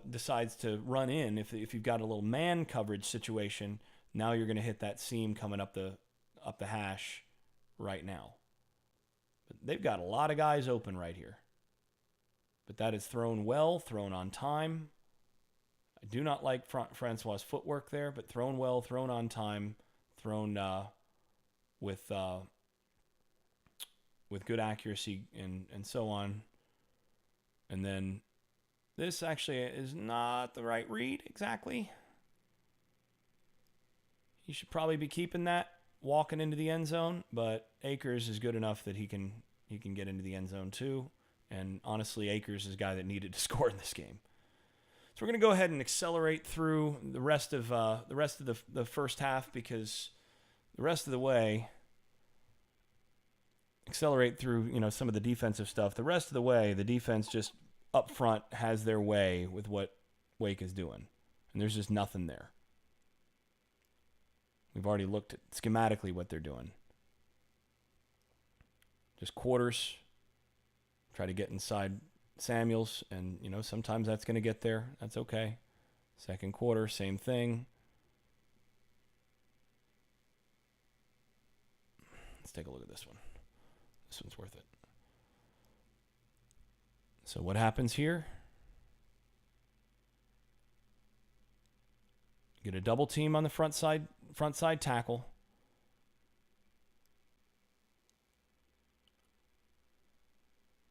decides to run in, if you've got a little man coverage situation, now you're going to hit that seam coming up the hash right now. But they've got a lot of guys open right here. But that is thrown well, thrown on time. I do not like Francois' footwork there, but thrown well, thrown on time, thrown with good accuracy and so on. And then this actually is not the right read exactly. You should probably be keeping that, walking into the end zone, but Akers is good enough that he can get into the end zone too. And honestly, Akers is a guy that needed to score in this game. So we're going to go ahead and accelerate through the rest of the first half, because the rest of the way, accelerate through some of the defensive stuff. The rest of the way, the defense just up front has their way with what Wake is doing, and there's just nothing there. We've already looked at schematically what they're doing. Just quarters. Try to get inside Samuels, and, sometimes that's going to get there. That's okay. Second quarter, same thing. Let's take a look at this one. This one's worth it. So what happens here? Get a double team on the front side tackle.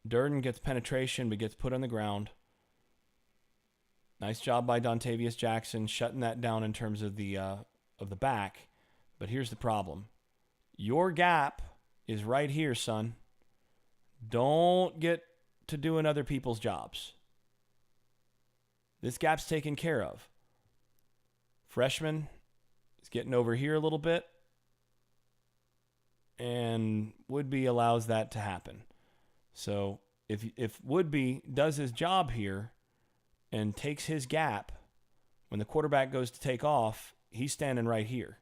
Durden gets penetration but gets put on the ground. Nice job by Dontavius Jackson shutting that down in terms of the back. But here's the problem. Your gap is right here, son. Don't get to doing other people's jobs. This gap's taken care of. Freshman is getting over here a little bit, and Woodby allows that to happen. So if Woodby does his job here and takes his gap, when the quarterback goes to take off, he's standing right here.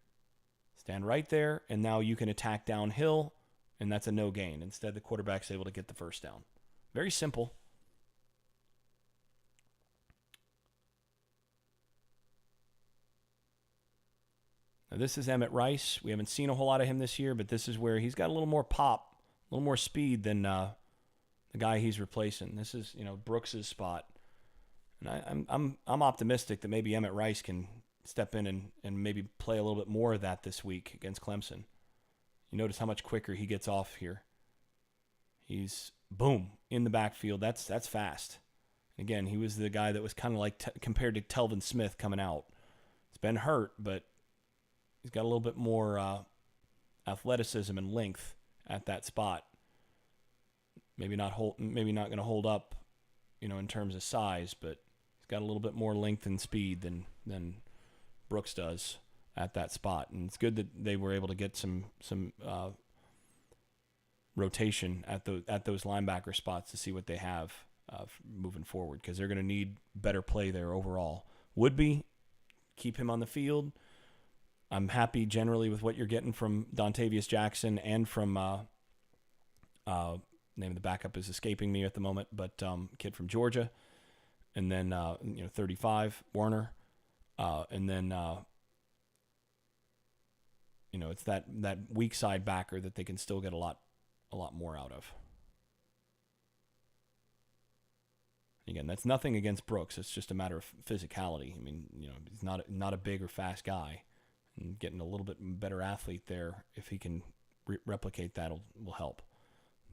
Stand right there, and now you can attack downhill, and that's a no gain. Instead, the quarterback's able to get the first down. Very simple. Now, this is Emmett Rice. We haven't seen a whole lot of him this year, but this is where he's got a little more pop, a little more speed than the guy he's replacing. This is, Brooks's spot. And I'm optimistic that maybe Emmett Rice can step in and maybe play a little bit more of that this week against Clemson. You notice how much quicker he gets off here. He's, boom, in the backfield. That's fast. Again, he was the guy that was kind of like compared to Telvin Smith coming out. He's been hurt, but he's got a little bit more athleticism and length at that spot. Maybe not going to hold up, in terms of size, but he's got a little bit more length and speed than Brooks does at that spot. And it's good that they were able to get some rotation at those linebacker spots to see what they have moving forward, because they're going to need better play there overall. Woodby, keep him on the field. I'm happy generally with what you're getting from Dontavius Jackson and from name of the backup is escaping me at the moment, but kid from Georgia, and then 35 Warner, and then it's that weak side backer that they can still get a lot more out of. Again, that's nothing against Brooks. It's just a matter of physicality. I mean, he's not a big or fast guy, and getting a little bit better athlete there, if he can replicate that, will help.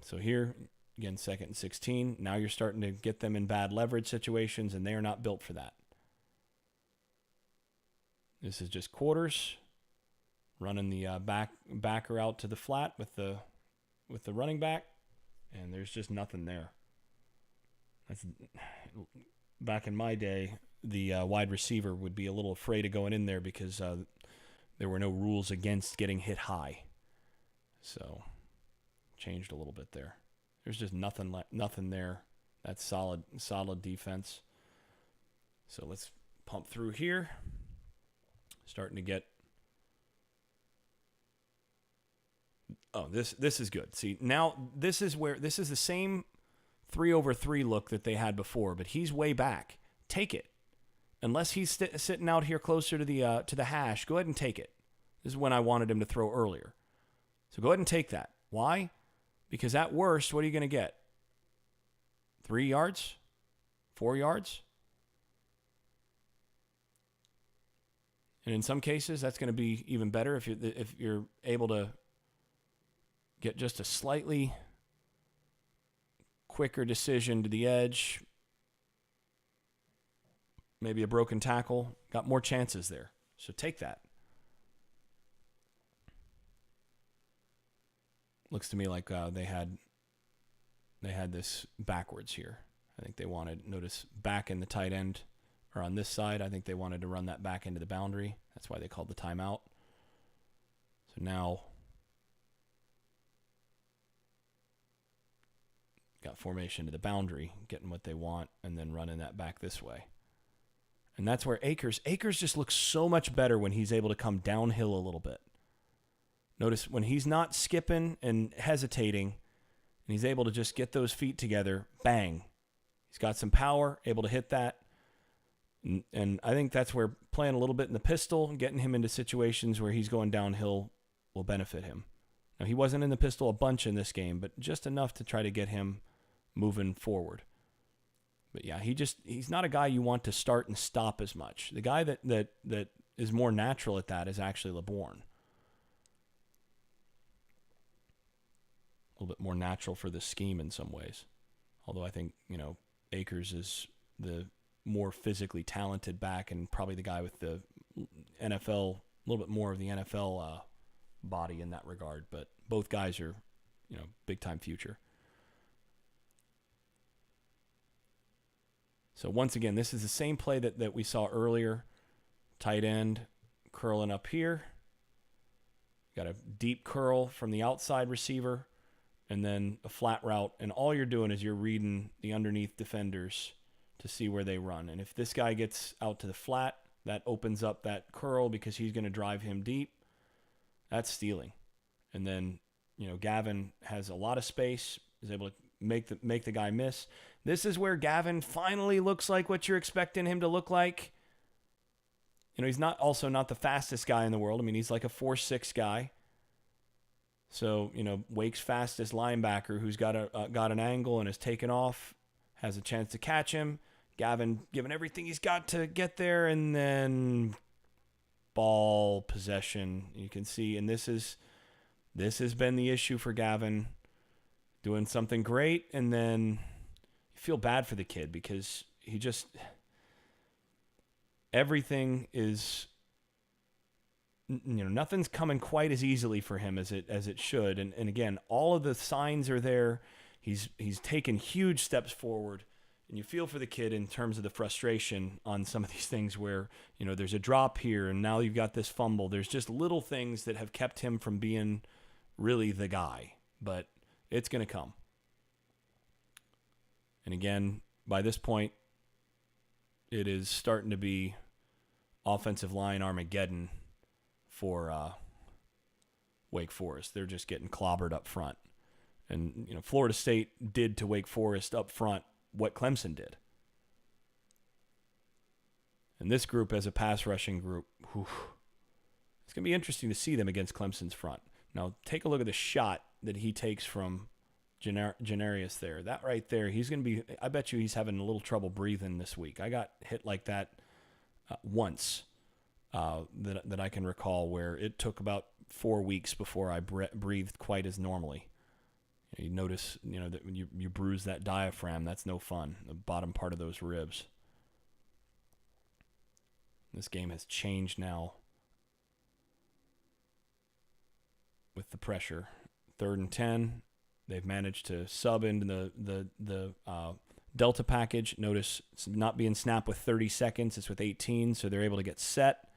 So here, again, 2nd and 16. Now you're starting to get them in bad leverage situations, and they are not built for that. This is just quarters, running the backer out to the flat with the running back, and there's just nothing there. That's back in my day, the wide receiver would be a little afraid of going in there because there were no rules against getting hit high. So changed a little bit there. There's just nothing there. That's solid defense. So let's pump through here. Starting to get. Oh, this is good. See, now this is the same 3-over-3 look that they had before, but he's way back. Take it. Unless he's sitting out here closer to the hash, go ahead and take it. This is when I wanted him to throw earlier. So go ahead and take that. Why? Because at worst, what are you going to get? 3 yards? 4 yards? And in some cases, that's going to be even better if you're able to get just a slightly quicker decision to the edge. Maybe a broken tackle. Got more chances there. So take that. Looks to me like they had this backwards here. I think they wanted, notice, back in the tight end, or on this side, I think they wanted to run that back into the boundary. That's why they called the timeout. So now, got formation to the boundary, getting what they want, and then running that back this way. And that's where Akers just looks so much better when he's able to come downhill a little bit. Notice when he's not skipping and hesitating, and he's able to just get those feet together, bang. He's got some power, able to hit that. And I think that's where playing a little bit in the pistol and getting him into situations where he's going downhill will benefit him. Now, he wasn't in the pistol a bunch in this game, but just enough to try to get him moving forward. But yeah, he's not a guy you want to start and stop as much. The guy that is more natural at that is actually LeBourne. A little bit more natural for the scheme in some ways. Although I think, Akers is the more physically talented back and probably the guy with the NFL, a little bit more of the NFL body in that regard. But both guys are, big-time future. So once again, this is the same play that we saw earlier. Tight end curling up here. Got a deep curl from the outside receiver and then a flat route. And all you're doing is you're reading the underneath defenders to see where they run. And if this guy gets out to the flat, that opens up that curl because he's going to drive him deep. That's stealing. And then, Gavin has a lot of space, is able to make the guy miss. This is where Gavin finally looks like what you're expecting him to look like. He's not the fastest guy in the world. I mean, he's like a 4.6 guy. So, Wake's fastest linebacker who's got an angle and is taken off has a chance to catch him. Gavin giving everything he's got to get there, and then ball possession. You can see, and this has been the issue for Gavin, doing something great, and then you feel bad for the kid because everything is, nothing's coming quite as easily for him as it should. And again, all of the signs are there. He's taken huge steps forward, and you feel for the kid in terms of the frustration on some of these things where, there's a drop here and now you've got this fumble. There's just little things that have kept him from being really the guy, but it's going to come. And again, by this point, it is starting to be offensive line Armageddon for Wake Forest. They're just getting clobbered up front. And, Florida State did to Wake Forest up front what Clemson did. And this group as a pass rushing group, it's going to be interesting to see them against Clemson's front. Now, take a look at the shot that he takes from Janarius there. That right there, he's going to be, I bet you he's having a little trouble breathing this week. I got hit like that once that I can recall, where it took about 4 weeks before I breathed quite as normally. You notice, that when you bruise that diaphragm, that's no fun, the bottom part of those ribs. This game has changed now with the pressure. 3rd and 10. They've managed to sub into the Delta package. Notice it's not being snapped with 30 seconds. It's with 18, so they're able to get set.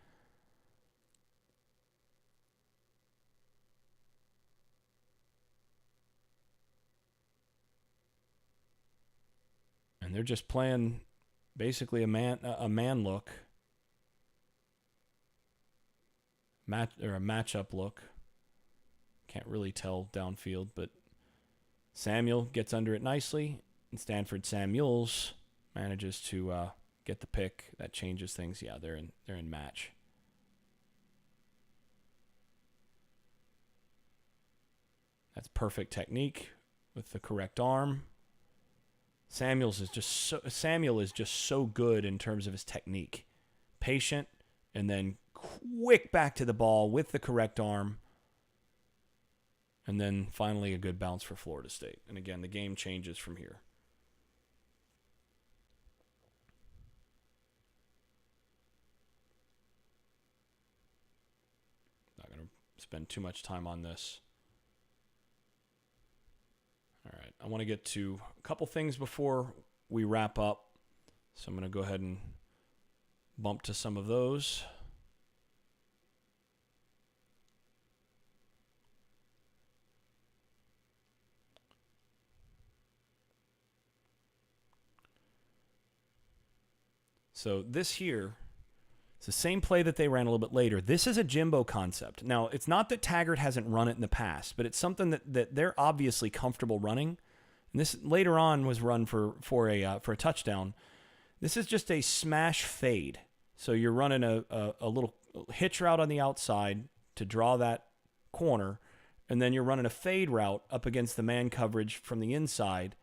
And they're just playing basically a man look. A matchup look. Can't really tell downfield, but Samuel gets under it nicely, and Stanford Samuels manages to get the pick. That changes things. Yeah, they're in match. That's perfect technique with the correct arm. Samuel is just so good in terms of his technique. Patient, and then quick back to the ball with the correct arm. And then finally a good bounce for Florida State. And again, the game changes from here. Not going to spend too much time on this. All right, I want to get to a couple things before we wrap up. So I'm going to go ahead and bump to some of those. So this here, it's the same play that they ran a little bit later. This is a Jimbo concept. Now, it's not that Taggart hasn't run it in the past, but it's something that they're obviously comfortable running. And this later on was run for a touchdown. This is just a smash fade. So you're running a little hitch route on the outside to draw that corner, and then you're running a fade route up against the man coverage from the inside,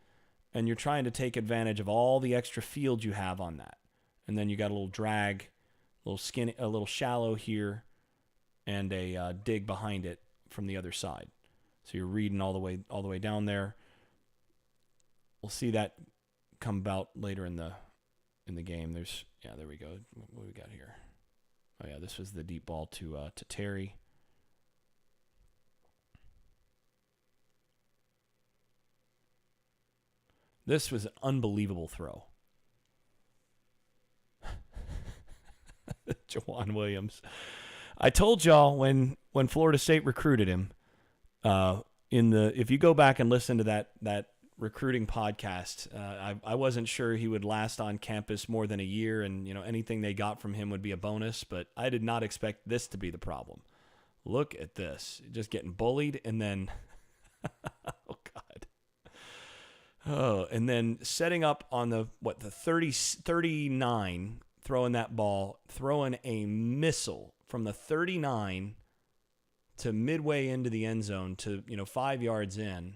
and you're trying to take advantage of all the extra field you have on that. And then you got a little drag, a little shallow here, and a dig behind it from the other side. So you're reading all the way down there. We'll see that come about later in the game. There we go. What do we got here? Oh yeah, this was the deep ball to Terry. This was an unbelievable throw. Jawan Williams. I told y'all when Florida State recruited him, if you go back and listen to that recruiting podcast, I wasn't sure he would last on campus more than a year, and anything they got from him would be a bonus, but I did not expect this to be the problem. Look at this. Just getting bullied, and then oh God. Oh, and then setting up on the 39, throwing that ball, throwing a missile from the 39 to midway into the end zone to 5 yards in.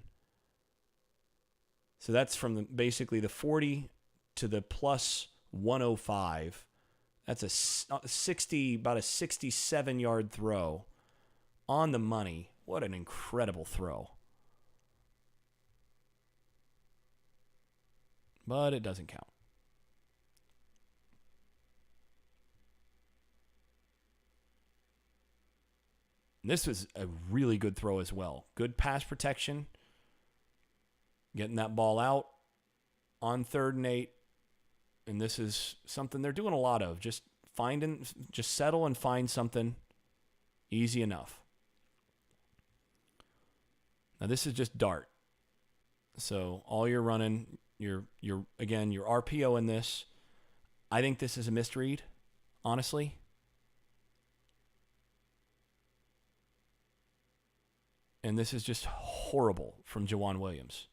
So that's from basically the 40 to the plus 105. That's about a 67-yard throw on the money. What an incredible throw. But it doesn't count. And this was a really good throw as well. Good pass protection. Getting that ball out on 3rd and 8. And this is something they're doing a lot of. Just settle and find something easy enough. Now this is just dart. So all you're running, your RPO in this. I think this is a misread, honestly. And this is just horrible from Jawan Williams.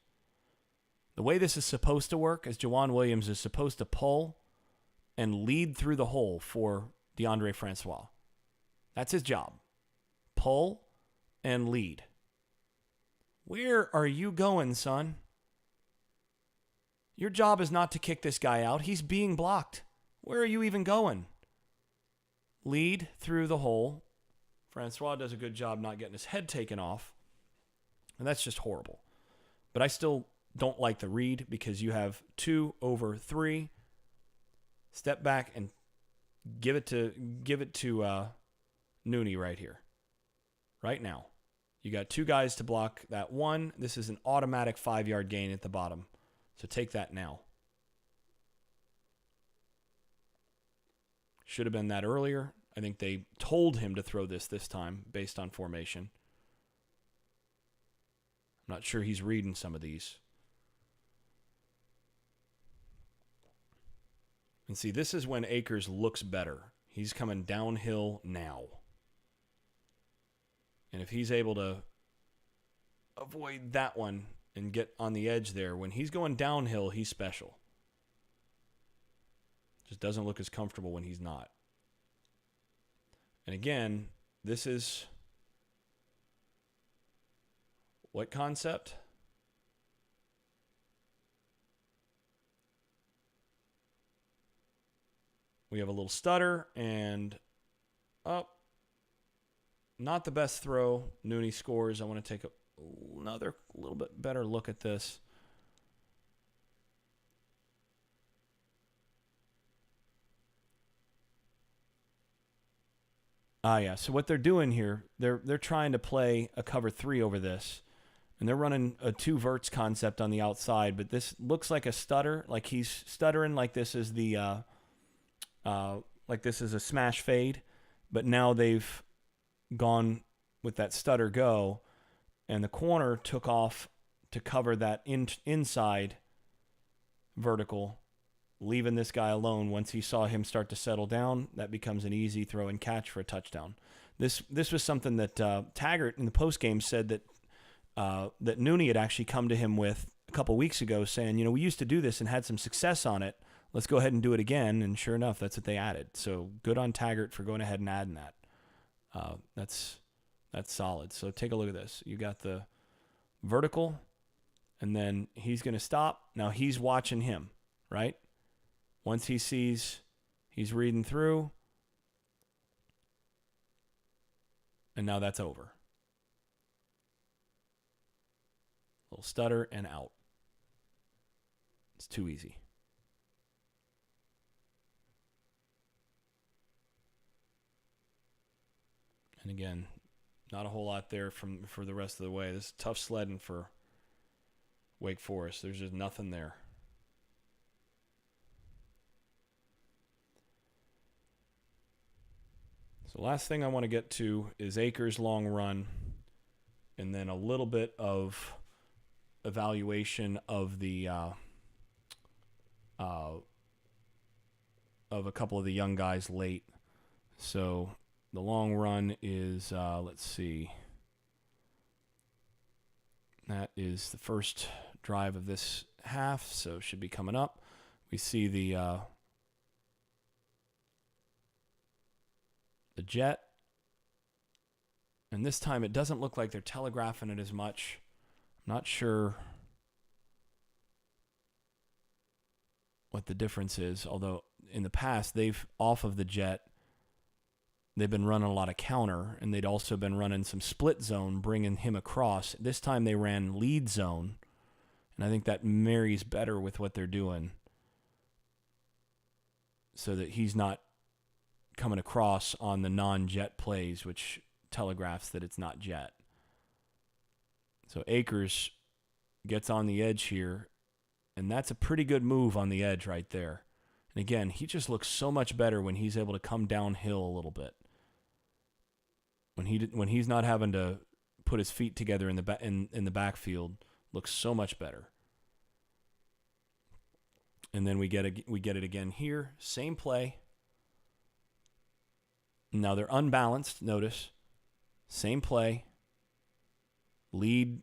The way this is supposed to work is Jawan Williams is supposed to pull and lead through the hole for DeAndre Francois. That's his job. Pull and lead. Where are you going, son? Your job is not to kick this guy out. He's being blocked. Where are you even going? Lead through the hole. Francois does a good job not getting his head taken off. And that's just horrible. But I still don't like the read because you have 2 over 3. Step back and give it to Nooney right here. Right now. You got 2 guys to block that one. This is an automatic 5-yard gain at the bottom. So take that now. Should have been that earlier. I think they told him to throw this time based on formation. I'm not sure he's reading some of these. And see, this is when Akers looks better. He's coming downhill now. And if he's able to avoid that one and get on the edge there, when he's going downhill, he's special. Just doesn't look as comfortable when he's not. And again, this is what concept? We have a little stutter and not the best throw. Nooney scores. I want to take another little bit better look at this. Yeah. So what they're doing here, they're trying to play a cover 3 over this, and they're running a 2 verts concept on the outside. But this looks like a stutter, like he's stuttering, like this is a smash fade. But now they've gone with that stutter go, and the corner took off to cover that inside vertical, leaving this guy alone. Once he saw him start to settle down, that becomes an easy throw and catch for a touchdown. This was something that Taggart in the postgame said that Nooney had actually come to him with a couple weeks ago saying, we used to do this and had some success on it. Let's go ahead and do it again. And sure enough, that's what they added. So good on Taggart for going ahead and adding that. That's solid. So take a look at this. You got the vertical, and then he's going to stop. Now he's watching him, right? Once he sees he's reading through, and now that's over. Little stutter and out. It's too easy. And again, not a whole lot there for the rest of the way. This is tough sledding for Wake Forest. There's just nothing there. So last thing I want to get to is Akers' long run, and then a little bit of evaluation of the of a couple of the young guys late. So the long run is, let's see. That is the first drive of this half, so it should be coming up. We see the jet. And this time it doesn't look like they're telegraphing it as much. I'm not sure what the difference is, although in the past they've, off of the jet, they've been running a lot of counter, and they'd also been running some split zone, bringing him across. This time they ran lead zone, and I think that marries better with what they're doing so that he's not coming across on the non-jet plays, which telegraphs that it's not jet. So Akers gets on the edge here, and that's a pretty good move on the edge right there. And again, he just looks so much better when he's able to come downhill a little bit. When he's not having to put his feet together in the backfield, looks so much better. And then we get it again here, same play. Now they're unbalanced. Notice, same play, lead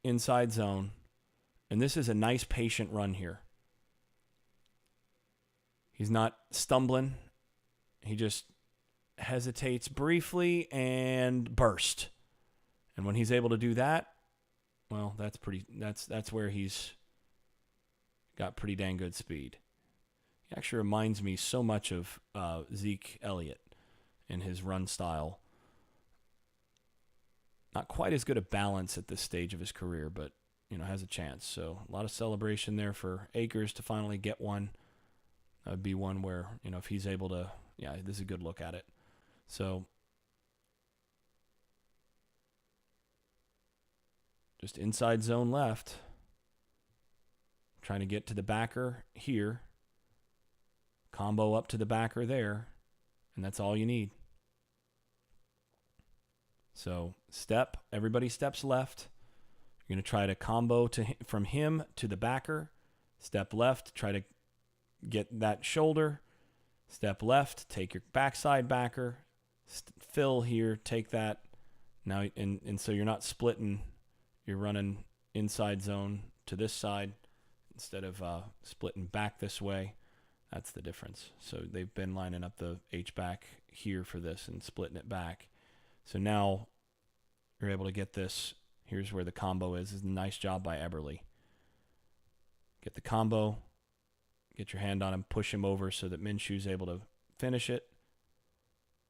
inside zone, and this is a nice patient run here. He's not stumbling. He just hesitates briefly and burst. And when he's able to do that, well, that's where he's got pretty dang good speed. He actually reminds me so much of Zeke Elliott in his run style. Not quite as good a balance at this stage of his career, but has a chance. So a lot of celebration there for Akers to finally get one. That would be one where, if he's able to, this is a good look at it. So just inside zone left. Trying to get to the backer here. Combo up to the backer there. And that's all you need. So step, everybody steps left. You're going to try to combo from him to the backer. Step left, try to get that shoulder. Step left, take your backside backer. Fill here, take that. Now, and so you're not splitting. You're running inside zone to this side instead of splitting back this way. That's the difference. So they've been lining up the H-back here for this and splitting it back. So now you're able to get this. Here's where the combo is. This is a nice job by Eberle. Get the combo. Get your hand on him. Push him over so that Minshew's able to finish it.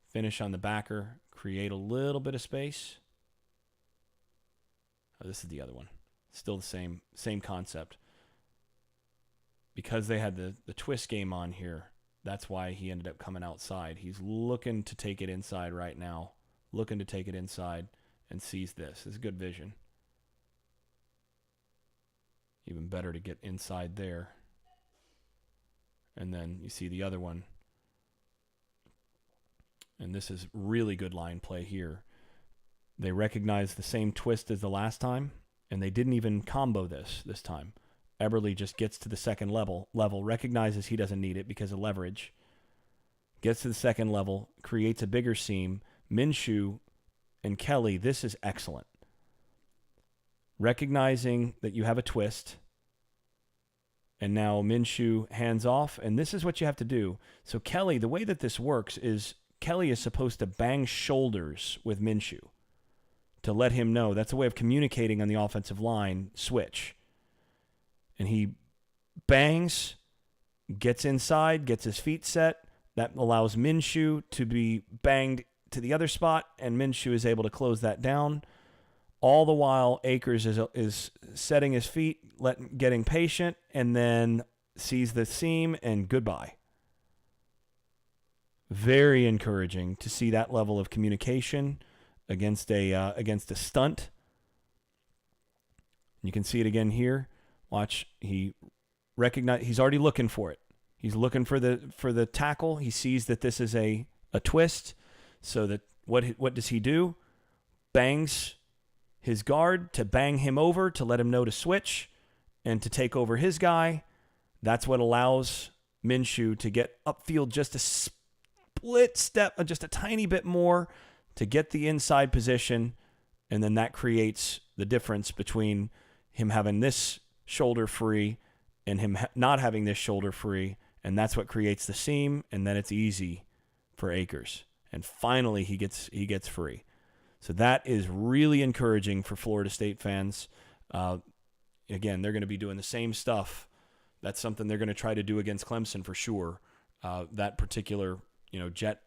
Finish on the backer. Create a little bit of space. Oh, this is the other one. Still the same concept. Because they had the twist game on here, that's why he ended up coming outside. He's looking to take it inside right now. Looking to take it inside and sees this. This is good vision. Even better to get inside there. And then you see the other one. And this is really good line play here. They recognize the same twist as the last time, and they didn't even combo this time. Eberle just gets to the second level, recognizes he doesn't need it because of leverage, gets to the second level, creates a bigger seam. Minshew and Kelly, this is excellent. Recognizing that you have a twist, and now Minshew hands off, and this is what you have to do. So Kelly, the way that this works is Kelly is supposed to bang shoulders with Minshew to let him know. That's a way of communicating on the offensive line, switch. And he bangs, gets inside, gets his feet set. That allows Minshew to be banged to the other spot, and Minshew is able to close that down. All the while, Akers is setting his feet, getting patient, and then sees the seam, and goodbye. Very encouraging to see that level of communication against a stunt. You can see it again here. Watch, he's already looking for it. He's looking for the tackle. He sees that this is a twist. So that what does he do? Bangs his guard to bang him over to let him know to switch and to take over his guy. That's what allows Minshew to get upfield just a split step, just a tiny bit more to get the inside position, and then that creates the difference between him having this shoulder free and him not having this shoulder free, and that's what creates the seam, and then it's easy for Akers. And finally he gets free. So that is really encouraging for Florida State fans. Again, they're going to be doing the same stuff. That's something they're going to try to do against Clemson for sure. That particular, jet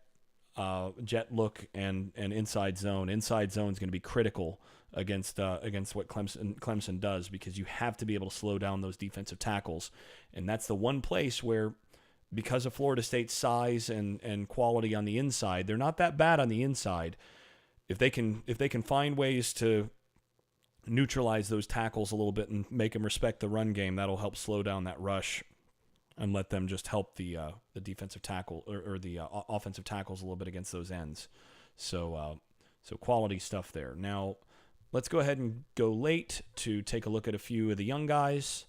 look and inside zone. Inside zone is going to be critical against what Clemson does, because you have to be able to slow down those defensive tackles, and that's the one place where, because of Florida State's size and quality on the inside, they're not that bad on the inside. If they can find ways to neutralize those tackles a little bit and make them respect the run game, that'll help slow down that rush and let them just help the defensive tackle or the offensive tackles a little bit against those ends. So quality stuff there. Now, let's go ahead and go late to take a look at a few of the young guys.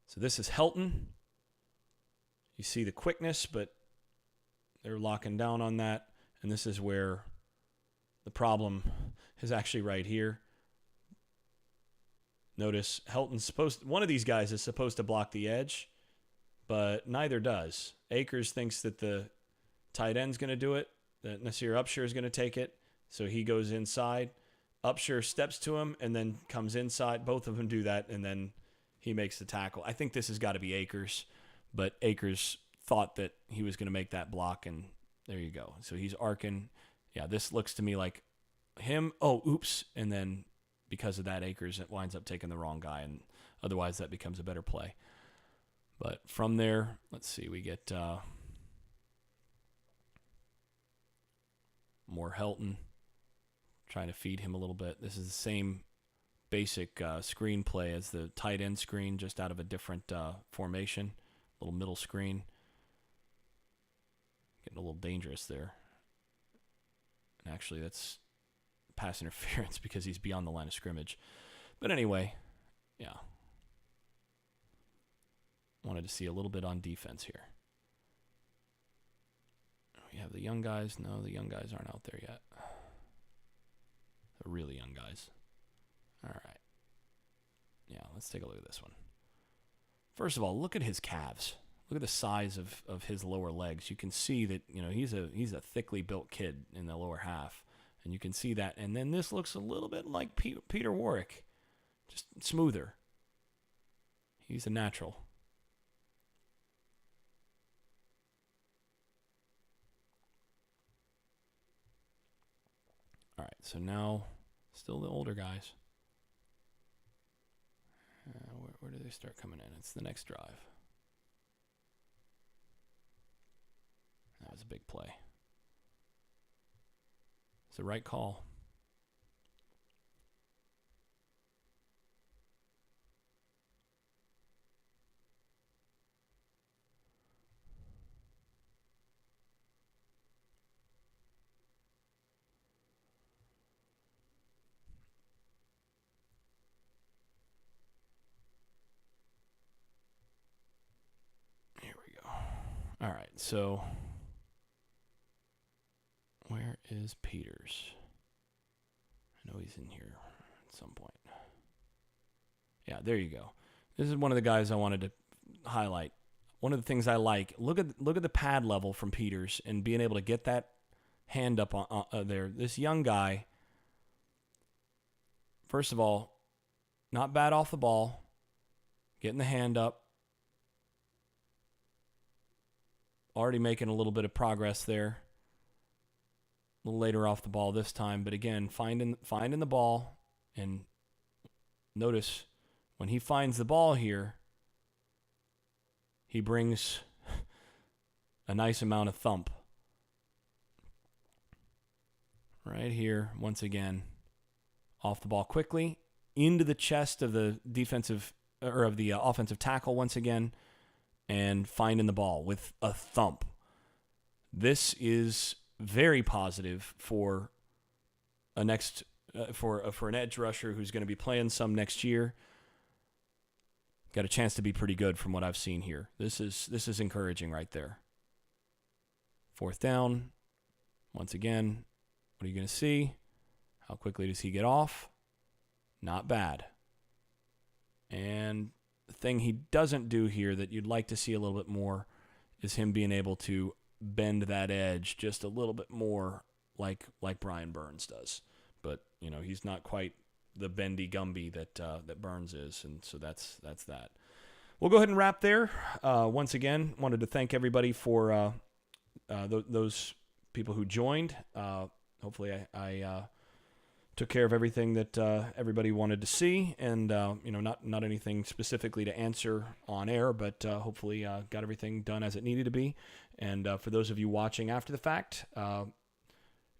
So this is Helton. You see the quickness, but they're locking down on that. And this is where the problem is actually right here. Notice one of these guys is supposed to block the edge, but neither does. Akers thinks that the tight end's going to do it, that Nasir Upshur is going to take it, so he goes inside. Upshur steps to him and then comes inside. Both of them do that, and then he makes the tackle. I think this has got to be Akers, but Akers thought that he was going to make that block, and there you go. So he's arcing. Yeah, this looks to me like him. Oh, oops. And then because of that, Akers winds up taking the wrong guy, and otherwise that becomes a better play. But from there, let's see, we get more Helton, trying to feed him a little bit. This is the same basic screen play as the tight end screen, just out of a different formation, little middle screen. Getting a little dangerous there. And actually, that's pass interference because he's beyond the line of scrimmage. But anyway, yeah. Wanted to see a little bit on defense here. We have the young guys. No, the young guys aren't out there yet. The really young guys. All right. Yeah, let's take a look at this one. First of all, look at his calves. Look at the size of his lower legs. You can see that, he's a thickly built kid in the lower half. And you can see that. And then this looks a little bit like Peter Warrick, just smoother. He's a natural. All right, so now still the older guys. Where do they start coming in? It's the next drive. That was a big play. It's the right call. All right, so where is Peters? I know he's in here at some point. Yeah, there you go. This is one of the guys I wanted to highlight. One of the things I like, look at the pad level from Peters and being able to get that hand up on there. This young guy, first of all, not bad off the ball, getting the hand up, already making a little bit of progress there. A little later off the ball this time, but again, finding the ball, and notice when he finds the ball here, he brings a nice amount of thump. Right here, once again, off the ball quickly, into the chest of the defensive or of the offensive tackle once again, and finding the ball with a thump. This is very positive for a next for an edge rusher who's going to be playing some next year. Got a chance to be pretty good from what I've seen here. This is encouraging right there. 4th down. Once again, what are you going to see? How quickly does he get off? Not bad. And the thing he doesn't do here that you'd like to see a little bit more is him being able to bend that edge just a little bit more like Brian Burns does. But, you know, he's not quite the bendy Gumby that Burns is, and so that's that. We'll go ahead and wrap there. Once again, wanted to thank everybody for those people who joined. Hopefully I took care of everything that everybody wanted to see, and not anything specifically to answer on air, but hopefully got everything done as it needed to be. And for those of you watching after the fact,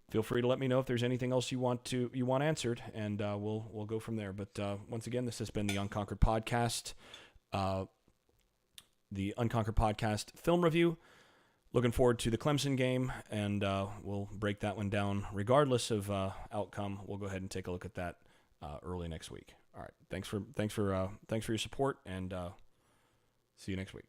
feel free to let me know if there's anything else you want answered, and we'll go from there. But once again, this has been the Unconquered Podcast, film review. Looking forward to the Clemson game, and we'll break that one down regardless of outcome. We'll go ahead and take a look at that early next week. All right, thanks for your support, and see you next week.